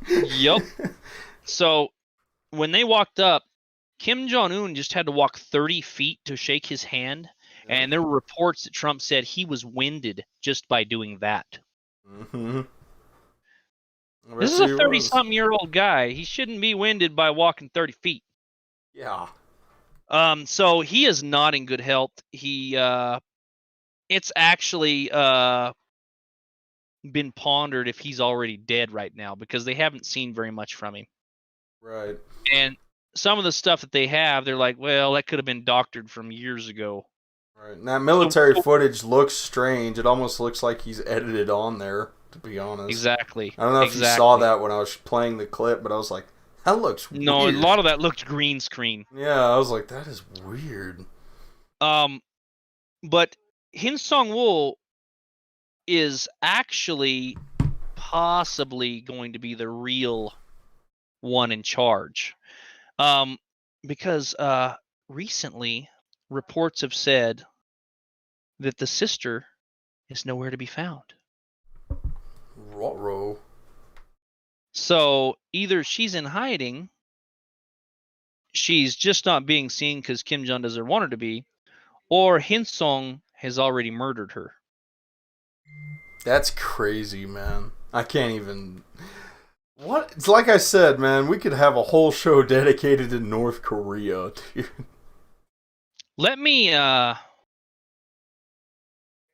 Yep. So when they walked up, Kim Jong-un just had to walk 30 feet to shake his hand, and there were reports that Trump said he was winded just by doing that. Mm-hmm. This is a 30-something-year-old guy. He shouldn't be winded by walking 30 feet. Yeah. So he is not in good health. It's actually been pondered if he's already dead right now, because they haven't seen very much from him. Right. And some of the stuff that they have, they're like, well, that could have been doctored from years ago. Right. And that military footage looks strange. It almost looks like he's edited on there, to be honest. Exactly. I don't know if you saw that when I was playing the clip, but I was like, that looks weird. No, a lot of that looked green screen. Yeah, I was like, that is weird. But Hin Sung-woo is actually possibly going to be the real one in charge. Because recently reports have said that the sister is nowhere to be found. Ruh-roh. So either she's in hiding, she's just not being seen because Kim Jong doesn't want her to be, or Hin Sung has already murdered her. That's crazy, man. I can't even... What? It's like I said, man, we could have a whole show dedicated to North Korea, dude. Let me, I'm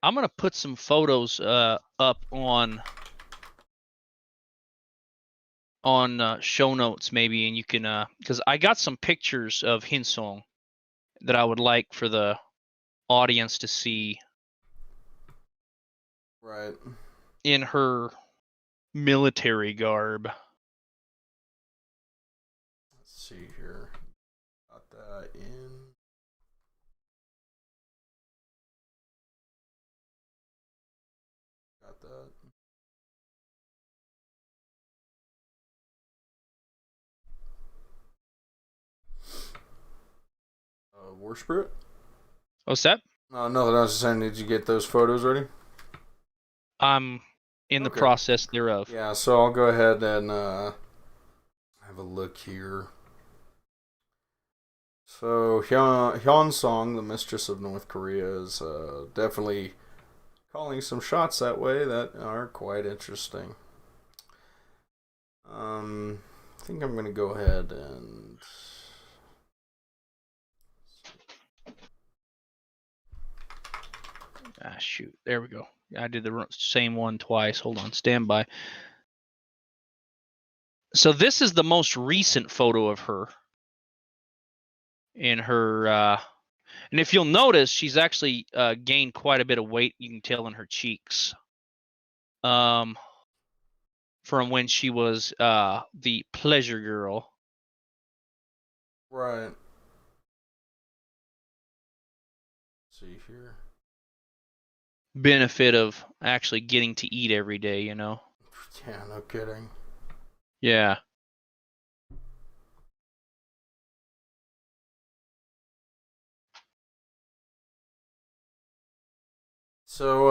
going to put some photos up on show notes maybe, and you can, because I got some pictures of Hin Sung that I would like for the audience to see. Right. In her military garb. Let's see here. Got that in. Got that. War Spirit? What's that? No, I was just saying, did you get those photos ready? I'm in the process thereof. Yeah, so I'll go ahead and have a look here. So Hyun Sung, the mistress of North Korea, is definitely calling some shots that way that are quite interesting. I think I'm going to go ahead and... Shoot. There we go. I did the same one twice. Hold on. Stand by. So this is the most recent photo of her. In her, and if you'll notice, she's actually gained quite a bit of weight. You can tell in her cheeks. From when she was the pleasure girl. Right. Let's see here. Benefit of actually getting to eat every day, you know? Yeah, no kidding. Yeah. So,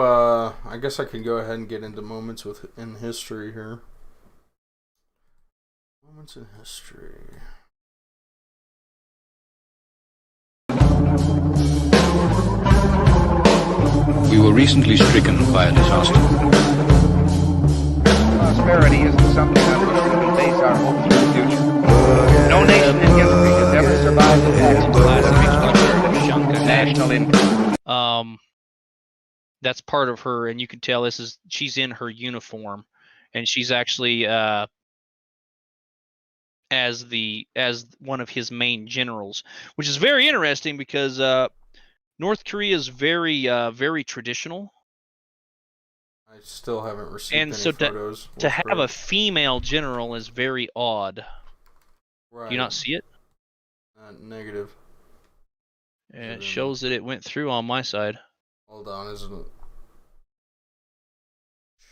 I guess I can go ahead and get into moments in history here. Moments in history. We were recently stricken by a disaster. Prosperity isn't something on which we can base our hopes for the future. No nation in history has ever survived the national income. That's part of her, and you can tell she's in her uniform, and she's actually as one of his main generals, which is very interesting because North Korea is very very traditional. I still haven't received and any so photos. to have a female general is very odd. Right. Do you not see it? Negative. And it shows that it went through on my side. Hold on, isn't it?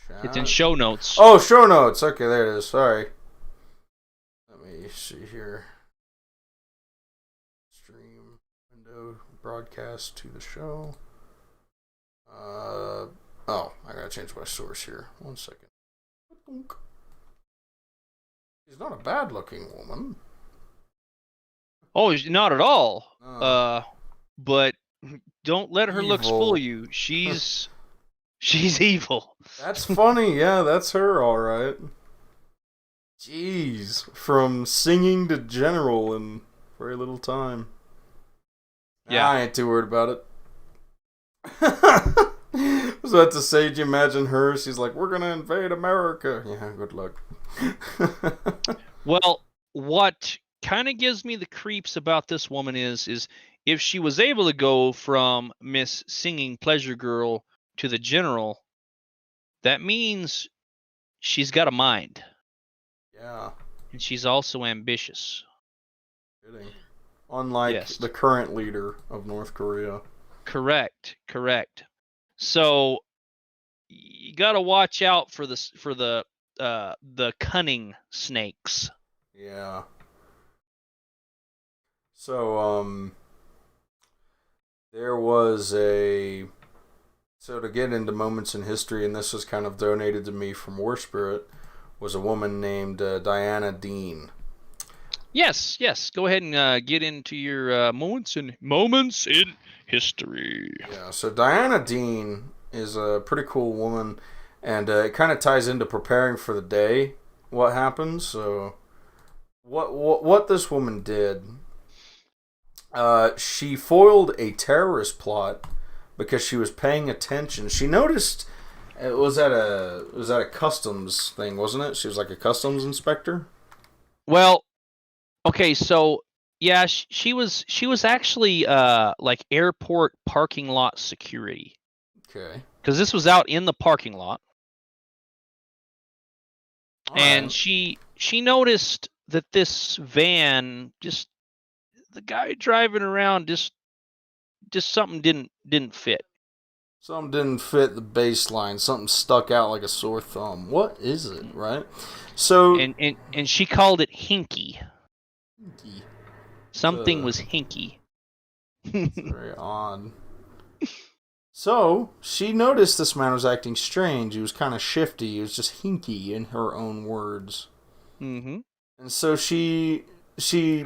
Chat? It's in show notes. Oh, show notes. Okay, there it is. Sorry. Let me see here. Stream window broadcast to the show. Oh, I gotta change my source here. 1 second. She's not a bad-looking woman. Oh, not at all. No. But don't let her looks Evil. fool you. She's evil. That's funny. Yeah, that's her, all right. Jeez, from singing to general in very little time. Yeah, I ain't too worried about it. I was about to say, do you imagine her? She's like, we're gonna invade America. Yeah, good luck. Well, what kind of gives me the creeps about this woman is if she was able to go from Miss Singing Pleasure Girl to the general, that means she's got a mind. Yeah. And she's also ambitious. Kidding. Unlike the current leader of North Korea. Correct. So you got to watch out for the cunning snakes. Yeah. So there was so to get into moments in history, and this was kind of donated to me from War Spirit, was a woman named Diana Dean. Yes. Go ahead and get into your moments in history. Yeah, so Diana Dean is a pretty cool woman, and it kind of ties into preparing for the day. What happens? So, what this woman did? She foiled a terrorist plot because she was paying attention. She noticed it was at a customs thing, wasn't it? She was like a customs inspector. Well, okay, so yeah, she was actually like airport parking lot security. Okay. Because this was out in the parking lot. All and right. she noticed that this van, just the guy driving around, just something didn't fit. Something didn't fit the baseline. Something stuck out like a sore thumb. What is it, right? So and she called it hinky. Something was hinky. It's very odd. So she noticed this man was acting strange. He was kind of shifty. He was just hinky, in her own words. Mm-hmm. And so she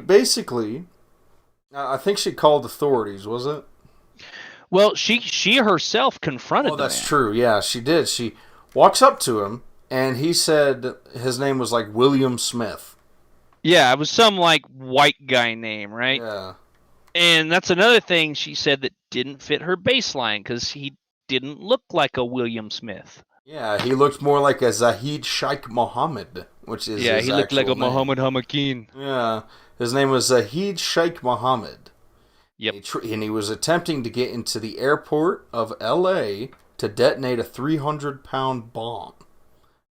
basically, I think she called authorities. Was it? Well, she herself confronted. Oh, that's man. true. Yeah, she did. She walks up to him, and he said his name was like William Smith. Yeah, it was some like white guy name, right? Yeah. And that's another thing she said that didn't fit her baseline, because didn't look like a William Smith. Yeah, he looked more like a Zahid Sheikh Mohammed, which is Yeah, his he looked like actual a name. Muhammad Hamakin. Yeah, his name was Zahid Sheikh Mohammed. Yep. And he was attempting to get into the airport of L.A. to detonate a 300-pound bomb.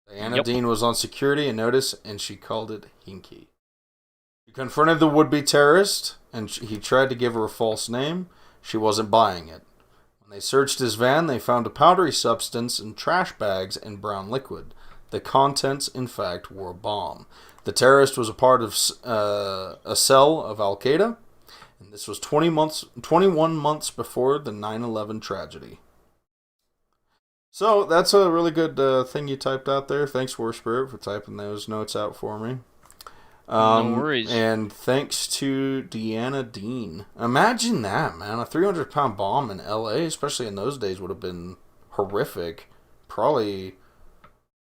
Diana Dean was on security and notice, and she called it Hinky. He confronted the would-be terrorist, and he tried to give her a false name. She wasn't buying it. When they searched his van, they found a powdery substance in trash bags and brown liquid. The contents, in fact, were a bomb. The terrorist was a part of a cell of Al-Qaeda, and this was 21 months before the 9/11 tragedy. So, that's a really good thing you typed out there. Thanks, War Spirit, for typing those notes out for me. No worries. And thanks to Deanna Dean. Imagine that, man. A 300-pound bomb in L.A., especially in those days, would have been horrific. Probably,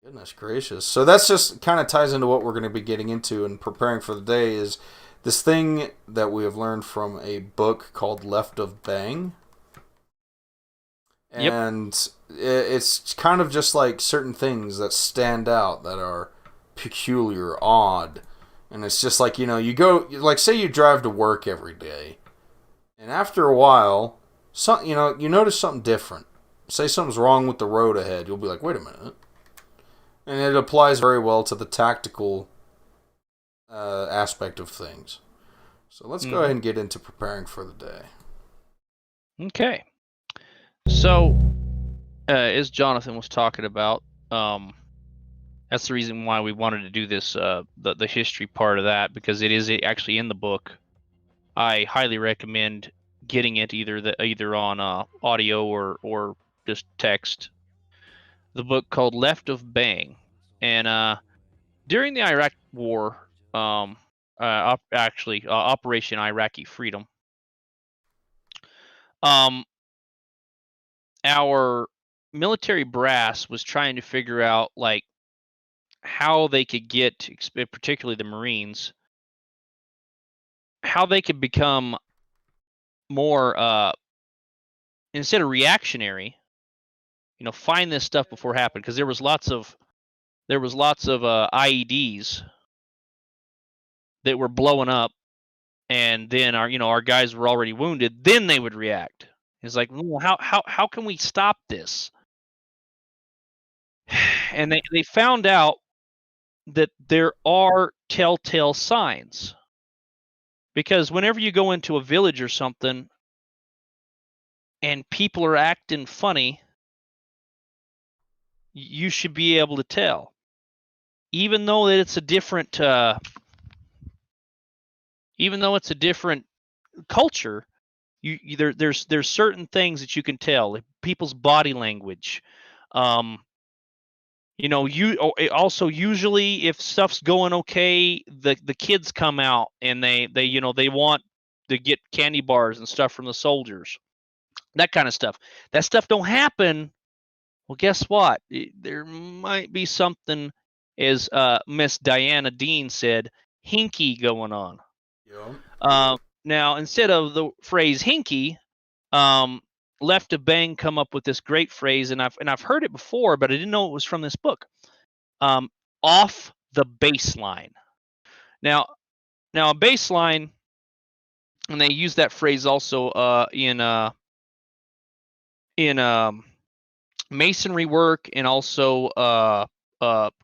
goodness gracious. So that's just kind of ties into what we're going to be getting into and preparing for the day is this thing that we have learned from a book called Left of Bang. And it's kind of just like certain things that stand out that are peculiar, odd. And it's just like, you go, like, say you drive to work every day. And after a while, you notice something different. Say something's wrong with the road ahead. You'll be like, wait a minute. And it applies very well to the tactical aspect of things. So let's go ahead and get into preparing for the day. Okay. So, as Jonathan was talking about, that's the reason why we wanted to do this, the history part of that, because it is actually in the book. I highly recommend getting it either on audio or just text. The book called Left of Bang, and during the Iraq War, Operation Iraqi Freedom, our military brass was trying to figure out like how they could get, particularly the Marines, how they could become more, instead of reactionary, find this stuff before it happened, because there was lots of IEDs that were blowing up, and then our guys were already wounded. Then they would react. It's like, well, how can we stop this? And they found out that there are telltale signs. Because whenever you go into a village or something and people are acting funny, you should be able to tell. Even though that it's a different culture, there's certain things that you can tell. Like people's body language. Also usually if stuff's going okay, the kids come out and they want to get candy bars and stuff from the soldiers. That kind of stuff. That stuff don't happen. Well, guess what? There might be something, as Miss Diana Dean said, hinky going on. Yeah. Now, instead of the phrase hinky, Left of Bang come up with this great phrase, and I've heard it before, but I didn't know it was from this book. Off the baseline. Now a baseline, and they use that phrase also in masonry work and also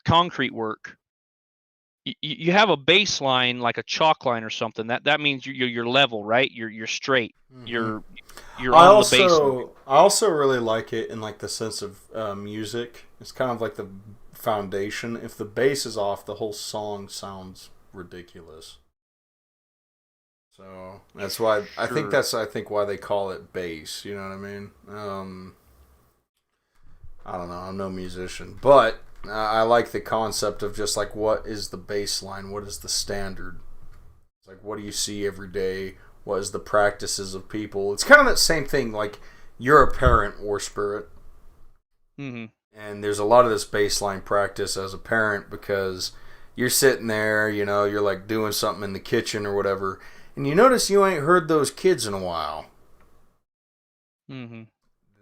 concrete work. You have a baseline like a chalk line or something. That means you're level, right? You're straight. Mm-hmm. You're on the baseline. I also really like it in like the sense of music. It's kind of like the foundation. If the bass is off, the whole song sounds ridiculous. So that's why I think why they call it bass. You know what I mean? I don't know. I'm no musician, but I like the concept of just like what is the baseline? What is the standard? It's like what do you see every day? What is the practices of people? It's kind of that same thing. Like you're a parent, War Spirit, and there's a lot of this baseline practice as a parent because you're sitting there, you're like doing something in the kitchen or whatever, and you notice you ain't heard those kids in a while.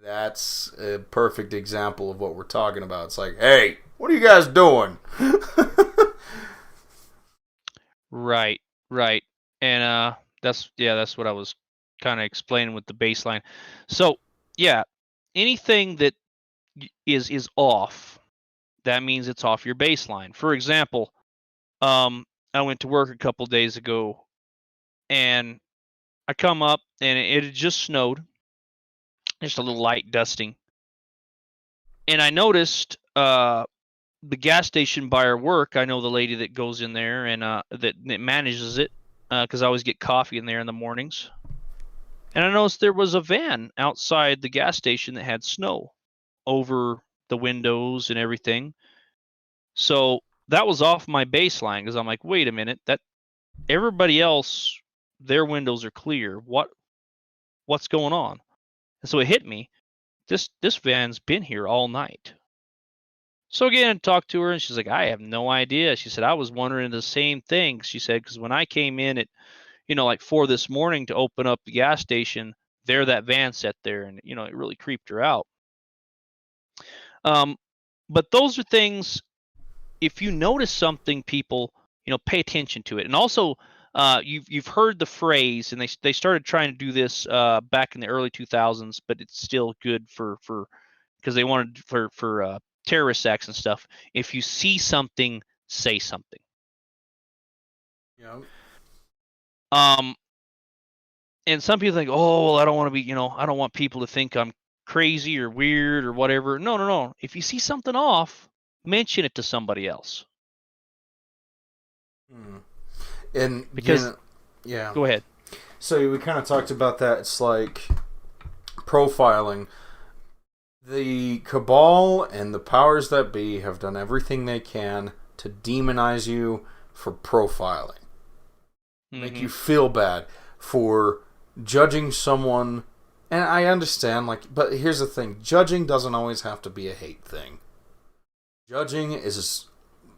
That's a perfect example of what we're talking about. It's like, hey, what are you guys doing? Right, right. And that's what I was kind of explaining with the baseline. So, yeah, anything that is off, that means it's off your baseline. For example, I went to work a couple days ago, and I come up and it had just snowed, just a little light dusting, and I noticed the gas station by our work. I know the lady that goes in there and that manages it, because I always get coffee in there in the mornings. And I noticed there was a van outside the gas station that had snow over the windows and everything. So that was off my baseline, because I'm like, wait a minute, that everybody else, their windows are clear. What's going on? And so it hit me. This van's been here all night. So again, talked to her, and she's like, I have no idea. She said, I was wondering the same thing. She said, because when I came in at, like 4 this morning to open up the gas station, that van sat there, and it really creeped her out. But those are things. If you notice something, people, pay attention to it. And also, you've heard the phrase, and they started trying to do this back in the early 2000s, but it's still good for because they wanted for terrorist acts and stuff. If you see something, say something. Yeah. And some people think, oh, well, I don't want to be, I don't want people to think I'm crazy or weird or whatever. No. If you see something off, mention it to somebody else. And because, yeah. Go ahead. So we kind of talked about that. It's like profiling. The cabal and the powers that be have done everything they can to demonize you for profiling. Make you feel bad for judging someone. And I understand, but here's the thing. Judging doesn't always have to be a hate thing. Judging is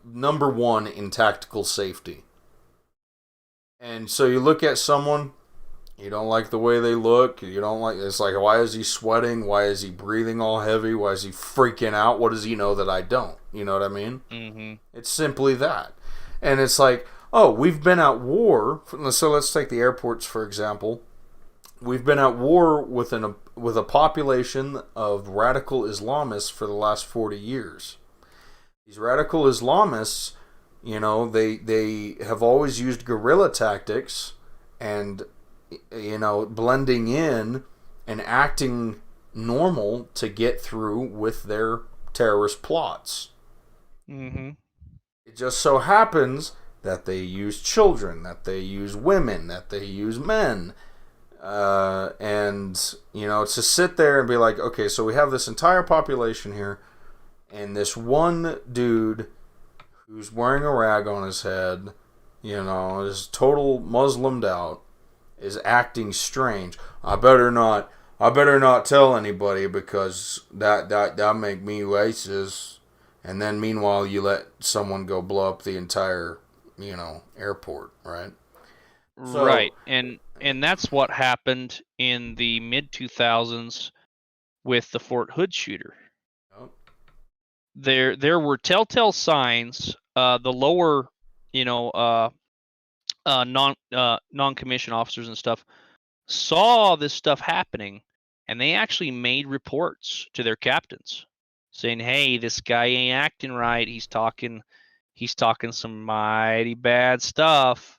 number one in tactical safety. And so you look at someone, you don't like the way they look, it's like, why is he sweating? Why is he breathing all heavy? Why is he freaking out? What does he know that I don't? You know what I mean? Mm-hmm. It's simply that. And it's like, oh, we've been at war. So let's take the airports, for example. We've been at war with a population of radical Islamists for the last 40 years. These radical Islamists, they have always used guerrilla tactics and, blending in and acting normal to get through with their terrorist plots. Mm-hmm. It just so happens that they use children, that they use women, that they use men. And, to sit there and be like, okay, so we have this entire population here, and this one dude who's wearing a rag on his head, is total Muslimed out, is acting strange. I better not tell anybody, because that make me racist. And then meanwhile, you let someone go blow up the entire, airport, right? So, right. And that's what happened in the mid 2000s with the Fort Hood shooter. Oh. There were telltale signs. The lower, non-commissioned officers and stuff saw this stuff happening, and they actually made reports to their captains saying, hey, this guy ain't acting right. He's talking some mighty bad stuff.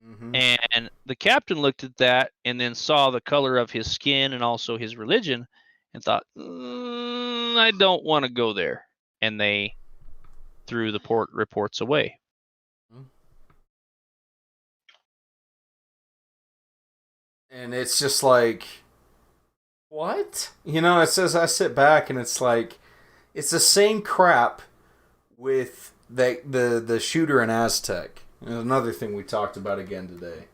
Mm-hmm. And the captain looked at that and then saw the color of his skin and also his religion and thought, I don't want to go there. And they threw the reports away. And it's just like, what? It says, I sit back and it's like, it's the same crap with the shooter in Aztec. There's another thing we talked about again today,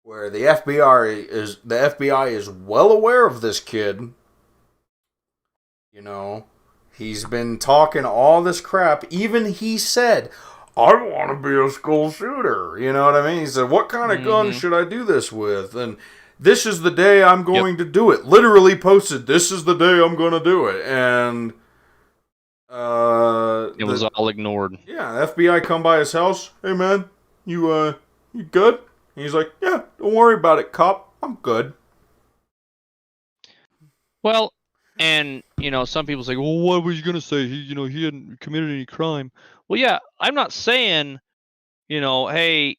where the FBI is well aware of this kid. He's been talking all this crap. Even he said, I want to be a school shooter. You know what I mean? He said, what kind of gun should I do this with? And this is the day I'm going to do it. Literally posted, this is the day I'm going to do it. And it was all ignored. Yeah, FBI come by his house. Hey, man, you good? And he's like, yeah, don't worry about it, cop. I'm good. Well, and, some people say, well, what was you going to say? He hadn't committed any crime. Well, yeah, I'm not saying, hey,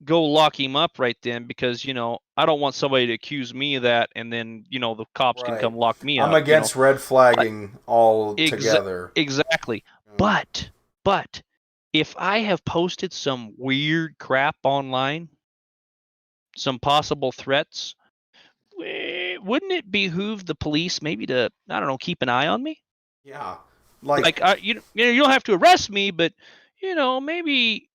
go lock him up right then, because, I don't want somebody to accuse me of that, and then, the cops can come lock me up. I'm against red flagging all together. Exactly. But if I have posted some weird crap online, some possible threats, wouldn't it behoove the police maybe to, I don't know, keep an eye on me? Yeah. You don't have to arrest me, but maybe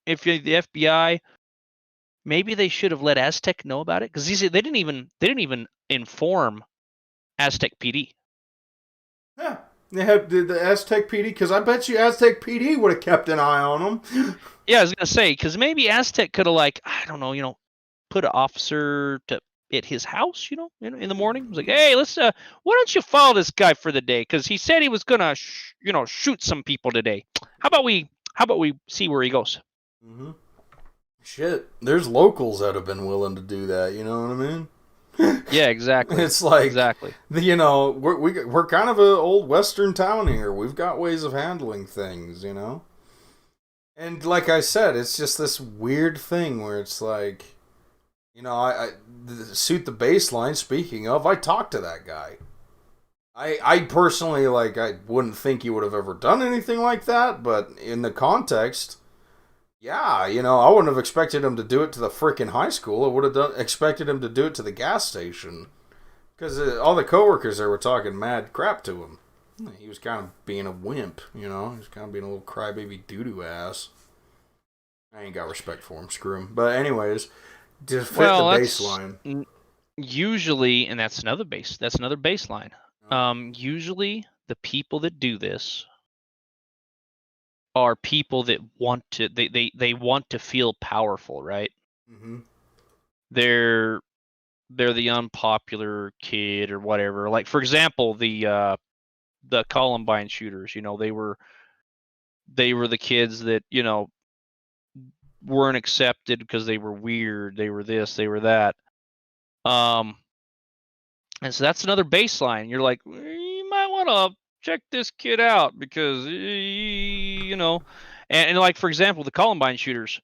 if you're the FBI, maybe they should have let Aztec know about it, because they didn't even inform Aztec PD. Yeah. They had the Aztec PD, because I bet you Aztec PD would have kept an eye on them. Yeah, I was gonna say, because maybe Aztec could have, I don't know, put an officer at his house, in the morning. It was like, hey, let's why don't you follow this guy for the day, because he said he was gonna shoot some people today. How about we see where he goes? Mm-hmm. Shit, there's locals that have been willing to do that. You know what I mean? Yeah, exactly. It's like, exactly. We're kind of an old western town here. We've got ways of handling things, And like I said, it's just this weird thing where it's like, I suit the baseline. Speaking of, I talked to that guy. I personally, I wouldn't think he would have ever done anything like that, but in the context, yeah, I wouldn't have expected him to do it to the freaking high school. I would have expected him to do it to the gas station. Because all the coworkers there were talking mad crap to him. He was kind of being a wimp, He was kind of being a little crybaby doo-doo ass. I ain't got respect for him, screw him. But anyways, to fit the baseline. Usually, and that's another baseline. Usually the people that do this are people that want to they want to feel powerful, right? Mm-hmm. They're the unpopular kid or whatever. Like, for example, the Columbine shooters, they were the kids that, weren't accepted because they were weird, they were this, they were that. And so that's another baseline. You're like, you might want to check this kid out, because and like, for example, the Columbine shooters,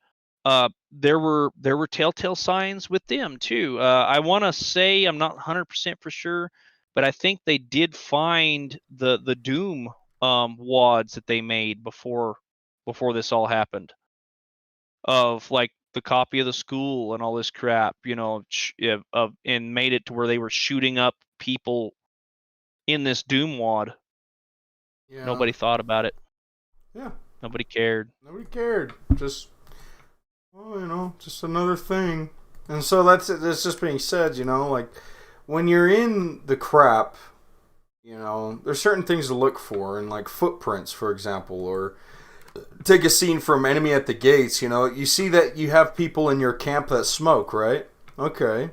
there were telltale signs with them too. I want to say, I'm not 100% for sure, but I think they did find the Doom wads that they made before this all happened, of the copy of the school and all this crap, and made it to where they were shooting up people in this Doom wad. Yeah. Nobody thought about it. Yeah. Nobody cared. Just, just another thing. And so that's just being said, when you're in the crap, there's certain things to look for, and footprints, for example, or take a scene from Enemy at the Gates, you see that you have people in your camp that smoke, right? Okay.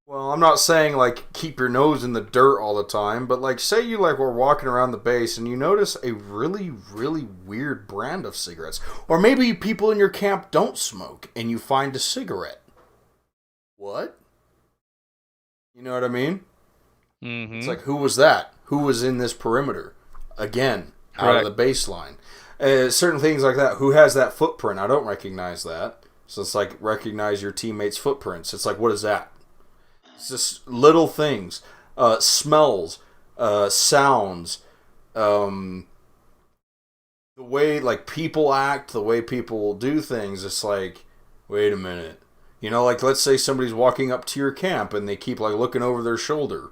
Well, I'm not saying, keep your nose in the dirt all the time, but, say you, were walking around the base and you notice a really, really weird brand of cigarettes. Or maybe people in your camp don't smoke and you find a cigarette. What? You know what I mean? Mm-hmm. It's who was that? Who was in this perimeter? Again, out of the baseline. Certain things like that. Who has that footprint? I don't recognize that. So it's recognize your teammates' footprints. It's what is that? It's just little things. Smells. Sounds. The way people act, the way people do things. It's wait a minute. Let's say somebody's walking up to your camp and they keep looking over their shoulder.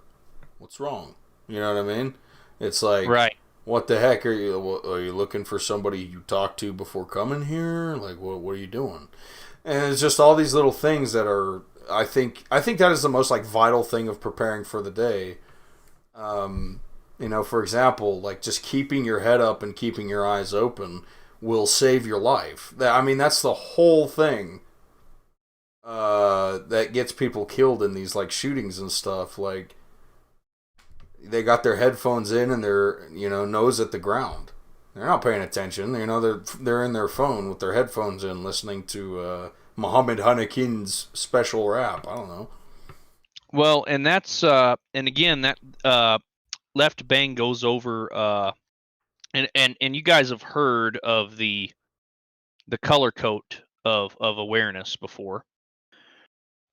What's wrong? You know what I mean? It's right. What the heck are you looking for somebody you talked to before coming here? What are you doing? And it's just all these little things that are, I think that is the most vital thing of preparing for the day. For example, just keeping your head up and keeping your eyes open will save your life. That's the whole thing that gets people killed in these like shootings and stuff. Like they got their headphones in and they're nose at the ground. They're not paying attention. They're in their phone with their headphones in, listening to Muhammad Hanekin's special rap. I don't know. Well, and that's and again that Left Bang goes over and you guys have heard of the color code of awareness before.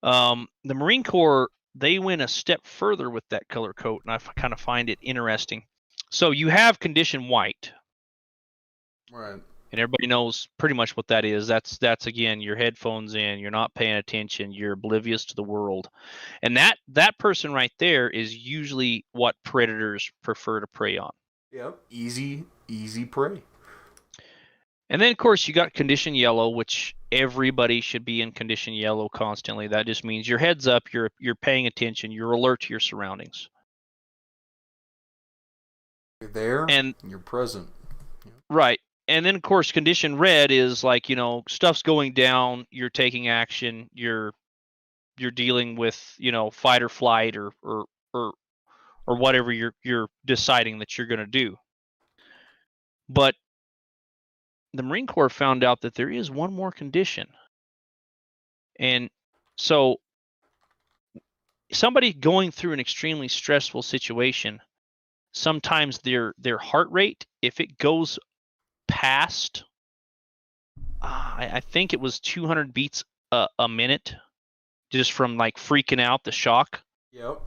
The Marine Corps, they went a step further with that color code, and I kind of find it interesting. So you have condition white, Right. and everybody knows pretty much what that is. That's again your headphones in, you're not paying attention, you're oblivious to the world, and that person right there is usually what predators prefer to prey on. Yep. Easy prey. And then, of course, you got condition yellow, which everybody should be in condition yellow constantly. That just means your head's up, you're paying attention, you're alert to your surroundings. You're there, and you're present. Right. And then, of course, condition red is like, stuff's going down, you're taking action, you're dealing with, fight or flight or whatever you're deciding that you're going to do. But the Marine Corps found out that there is one more condition. And so somebody going through an extremely stressful situation, sometimes their heart rate, if it goes past, I think it was 200 beats a minute, just from like freaking out, the shock. Yep.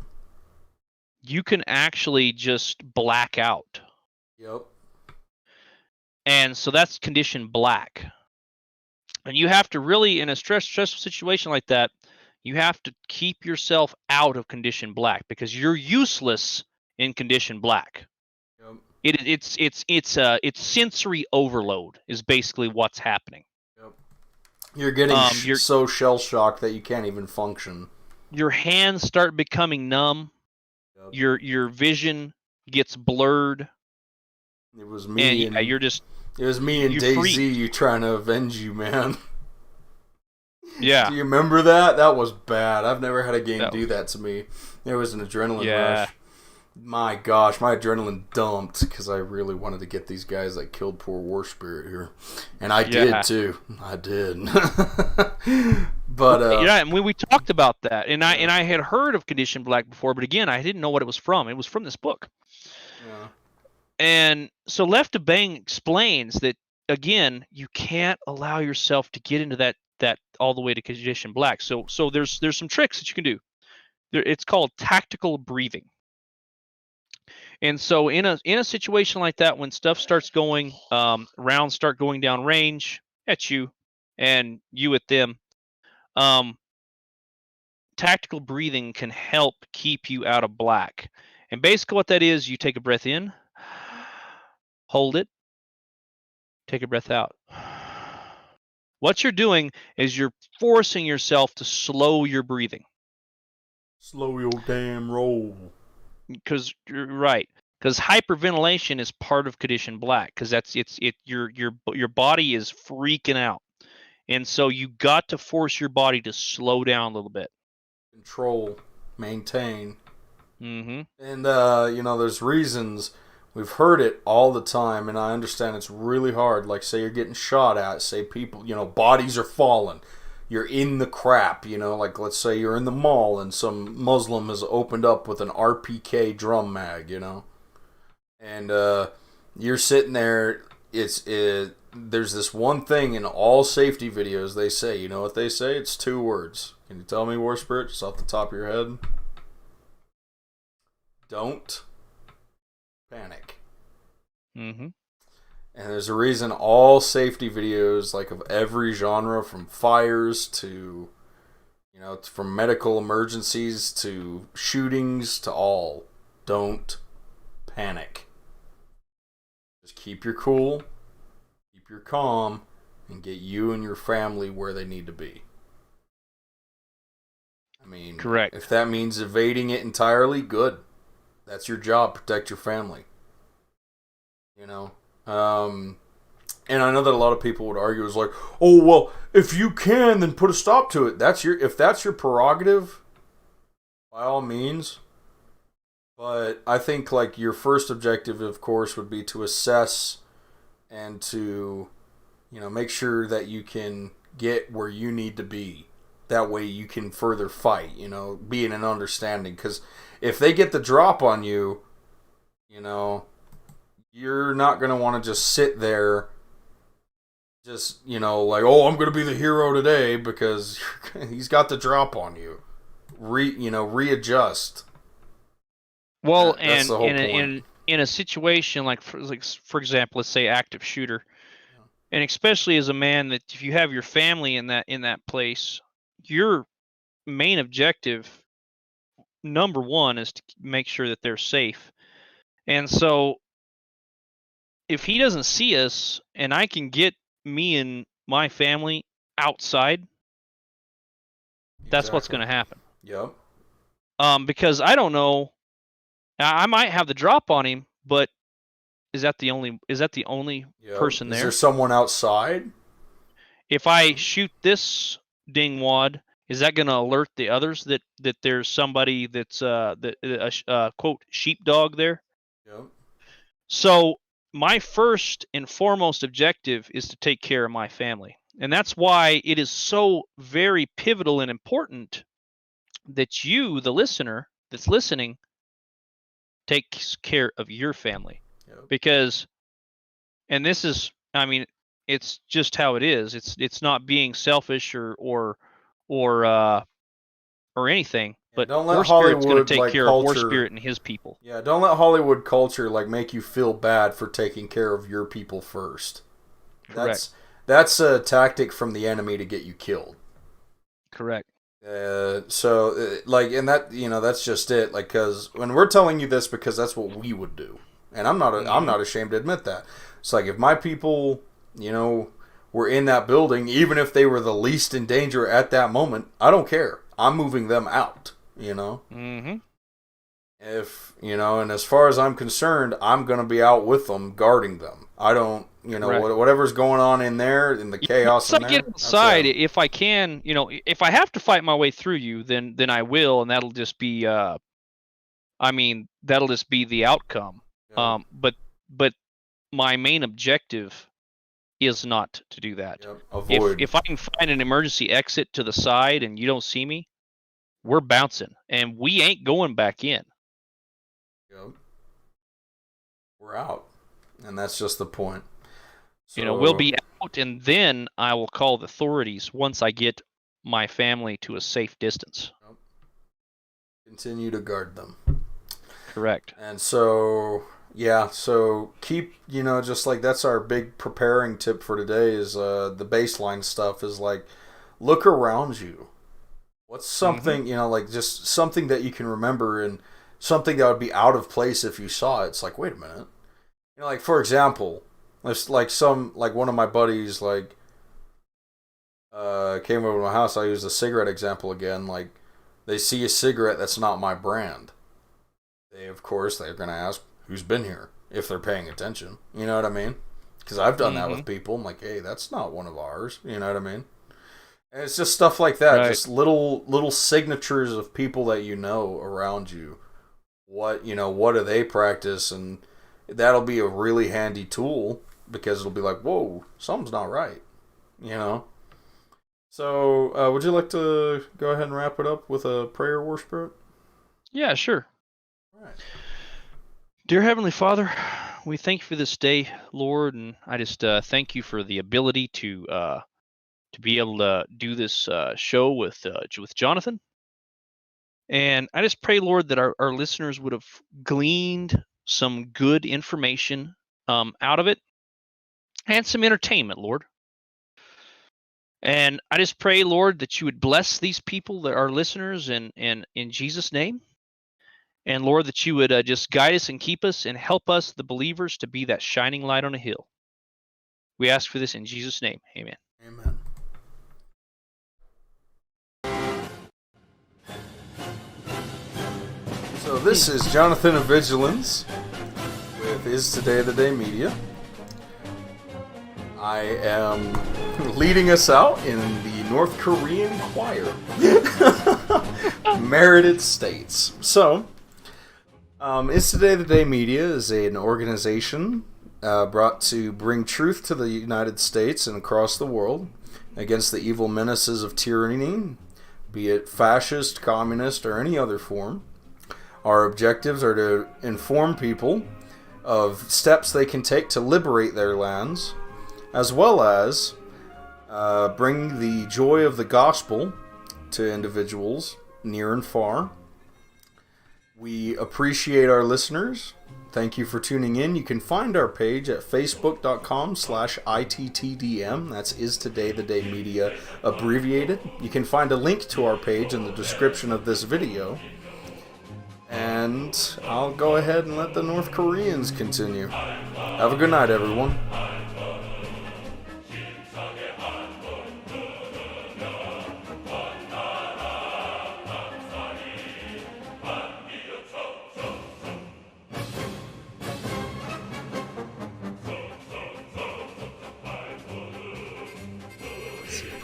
You can actually just black out. Yep. And so that's condition black. And you have to really, in a stressful situation like that, you have to keep yourself out of condition black because you're useless in condition black. Yep. It's sensory overload is basically what's happening. Yep. You're getting so shell shocked that you can't even function. Your hands start becoming numb. Yep. Your vision gets blurred. It was me and it was me and DayZ trying to avenge you, man. Yeah. Do you remember that? That was bad. I've never had a game do that to me. There was an adrenaline rush. My gosh, my adrenaline dumped because I really wanted to get these guys that killed poor War Spirit here. And I did too. I did. But yeah, and we talked about that. And I had heard of Condition Black before, but again, I didn't know what it was from. It was from this book. Yeah. And so Left to Bang explains that again, you can't allow yourself to get into that all the way to Condition Black. So there's some tricks that you can do. It's called tactical breathing. And so in a situation like that, when stuff starts going, rounds start going down range at you, and you at them, tactical breathing can help keep you out of black. And basically what that is, you take a breath in, hold it, take a breath out. What you're doing is you're forcing yourself to slow your breathing. Slow your damn roll. Because you're right. Because hyperventilation is part of Condition Black. Because your body is freaking out, and so you got to force your body to slow down a little bit. Control, maintain. Mm-hmm. And there's reasons. We've heard it all the time, and I understand it's really hard. Like, say you're getting shot at, say people, bodies are falling. You're in the crap, like let's say you're in the mall and some Muslim has opened up with an RPK drum mag, and you're sitting there. There's this one thing in all safety videos they say. You know what they say? It's 2 words. Can you tell me, War Spirit, just off the top of your head? Don't panic. Mm-hmm. And there's a reason all safety videos, like of every genre, from fires to, from medical emergencies to shootings to all, don't panic. Just keep your cool, keep your calm, and get you and your family where they need to be. I mean, correct. If that means evading it entirely, good. That's your job. Protect your family. And I know that a lot of people would argue is like, oh well, if you can, then put a stop to it. If that's your prerogative, by all means. But I think like your first objective, of course, would be to assess and to, make sure that you can get where you need to be. That way you can further fight, be in an understanding. Because if they get the drop on you, you're not going to want to just sit there just, like, oh, I'm going to be the hero today because he's got the drop on you. Readjust. Well, That's the whole point. In a situation like for example, let's say active shooter, and especially as a man, that if you have your family in that place, your main objective, number one, is to make sure that they're safe. And so, if he doesn't see us, and I can get me and my family outside, that's what's going to happen. Yep. Because I don't know. I might have the drop on him, but is that the only person there? Is there someone outside? If I shoot this dingwad, is that going to alert the others that there's somebody that's quote sheepdog there? Yep. So my first and foremost objective is to take care of my family, and that's why it is so very pivotal and important that you, the listener that's listening, takes care of your family. Yep. Because, and this is, it's just how it is. It's not being selfish or anything, but don't let War Spirit's going Hollywood, to take care of War Spirit and his people. Yeah, don't let Hollywood culture make you feel bad for taking care of your people first. Correct. That's a tactic from the enemy to get you killed. Correct. And that, that's just it. Like, because when we're telling you this, because that's what we would do, and I'm not ashamed to admit that. It's like if my people, were in that building, even if they were the least in danger at that moment, I don't care. I'm moving them out. Mm-hmm. If and as far as I'm concerned, I'm gonna be out with them, guarding them. I don't. Right. Whatever's going on in there, in the chaos in there. Get outside if I can. If I have to fight my way through you, then I will, and that'll just be. That'll just be the outcome. Yeah. But my main objective is not to do that. Yep. Avoid. If I can find an emergency exit to the side and you don't see me, we're bouncing, and we ain't going back in. Yep. We're out, and that's just the point. So, we'll be out, and then I will call the authorities once I get my family to a safe distance. Yep. Continue to guard them. Correct. And so, so keep, just like that's our big preparing tip for today is the baseline stuff is like, look around you. What's something, just something that you can remember and something that would be out of place if you saw it. It's like, wait a minute. Like, for example, it's like one of my buddies, came over to my house. I use the cigarette example again. Like, they see a cigarette that's not my brand. They're going to ask, who's been here? If they're paying attention. You know what I mean? Because I've done that with people. I'm like, hey, that's not one of ours. You know what I mean? And it's just stuff like that. Right. Just little signatures of people that around you. What do they practice? And that'll be a really handy tool because it'll be like, whoa, something's not right. So, would you like to go ahead and wrap it up with a prayer, War Spirit? Yeah, sure. All right. Dear Heavenly Father, we thank you for this day, Lord, and I just thank you for the ability to be able to do this show with Jonathan. And I just pray, Lord, that our listeners would have gleaned some good information out of it and some entertainment, Lord. And I just pray, Lord, that you would bless these people, that are listeners, and in Jesus' name. And Lord, that you would just guide us and keep us and help us, the believers, to be that shining light on a hill. We ask for this in Jesus' name. Amen. Amen. So this is Jonathan of Vigilance with Is Today the Day Media. I am leading us out in the North Korean choir. Merited states. So, Is Today the Day Media is an organization brought to bring truth to the United States and across the world against the evil menaces of tyranny, be it fascist, communist, or any other form. Our objectives are to inform people of steps they can take to liberate their lands, as well as bring the joy of the gospel to individuals near and far. We appreciate our listeners. Thank you for tuning in. You can find our page at facebook.com/ITTDM. That's Is Today the Day Media abbreviated. You can find a link to our page in the description of this video. And I'll go ahead and let the North Koreans continue. Have a good night, everyone.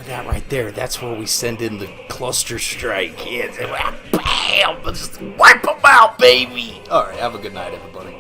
That right there, that's where we send in the cluster strike. Yeah, bam! Just wipe them out, baby! Alright, have a good night, everybody.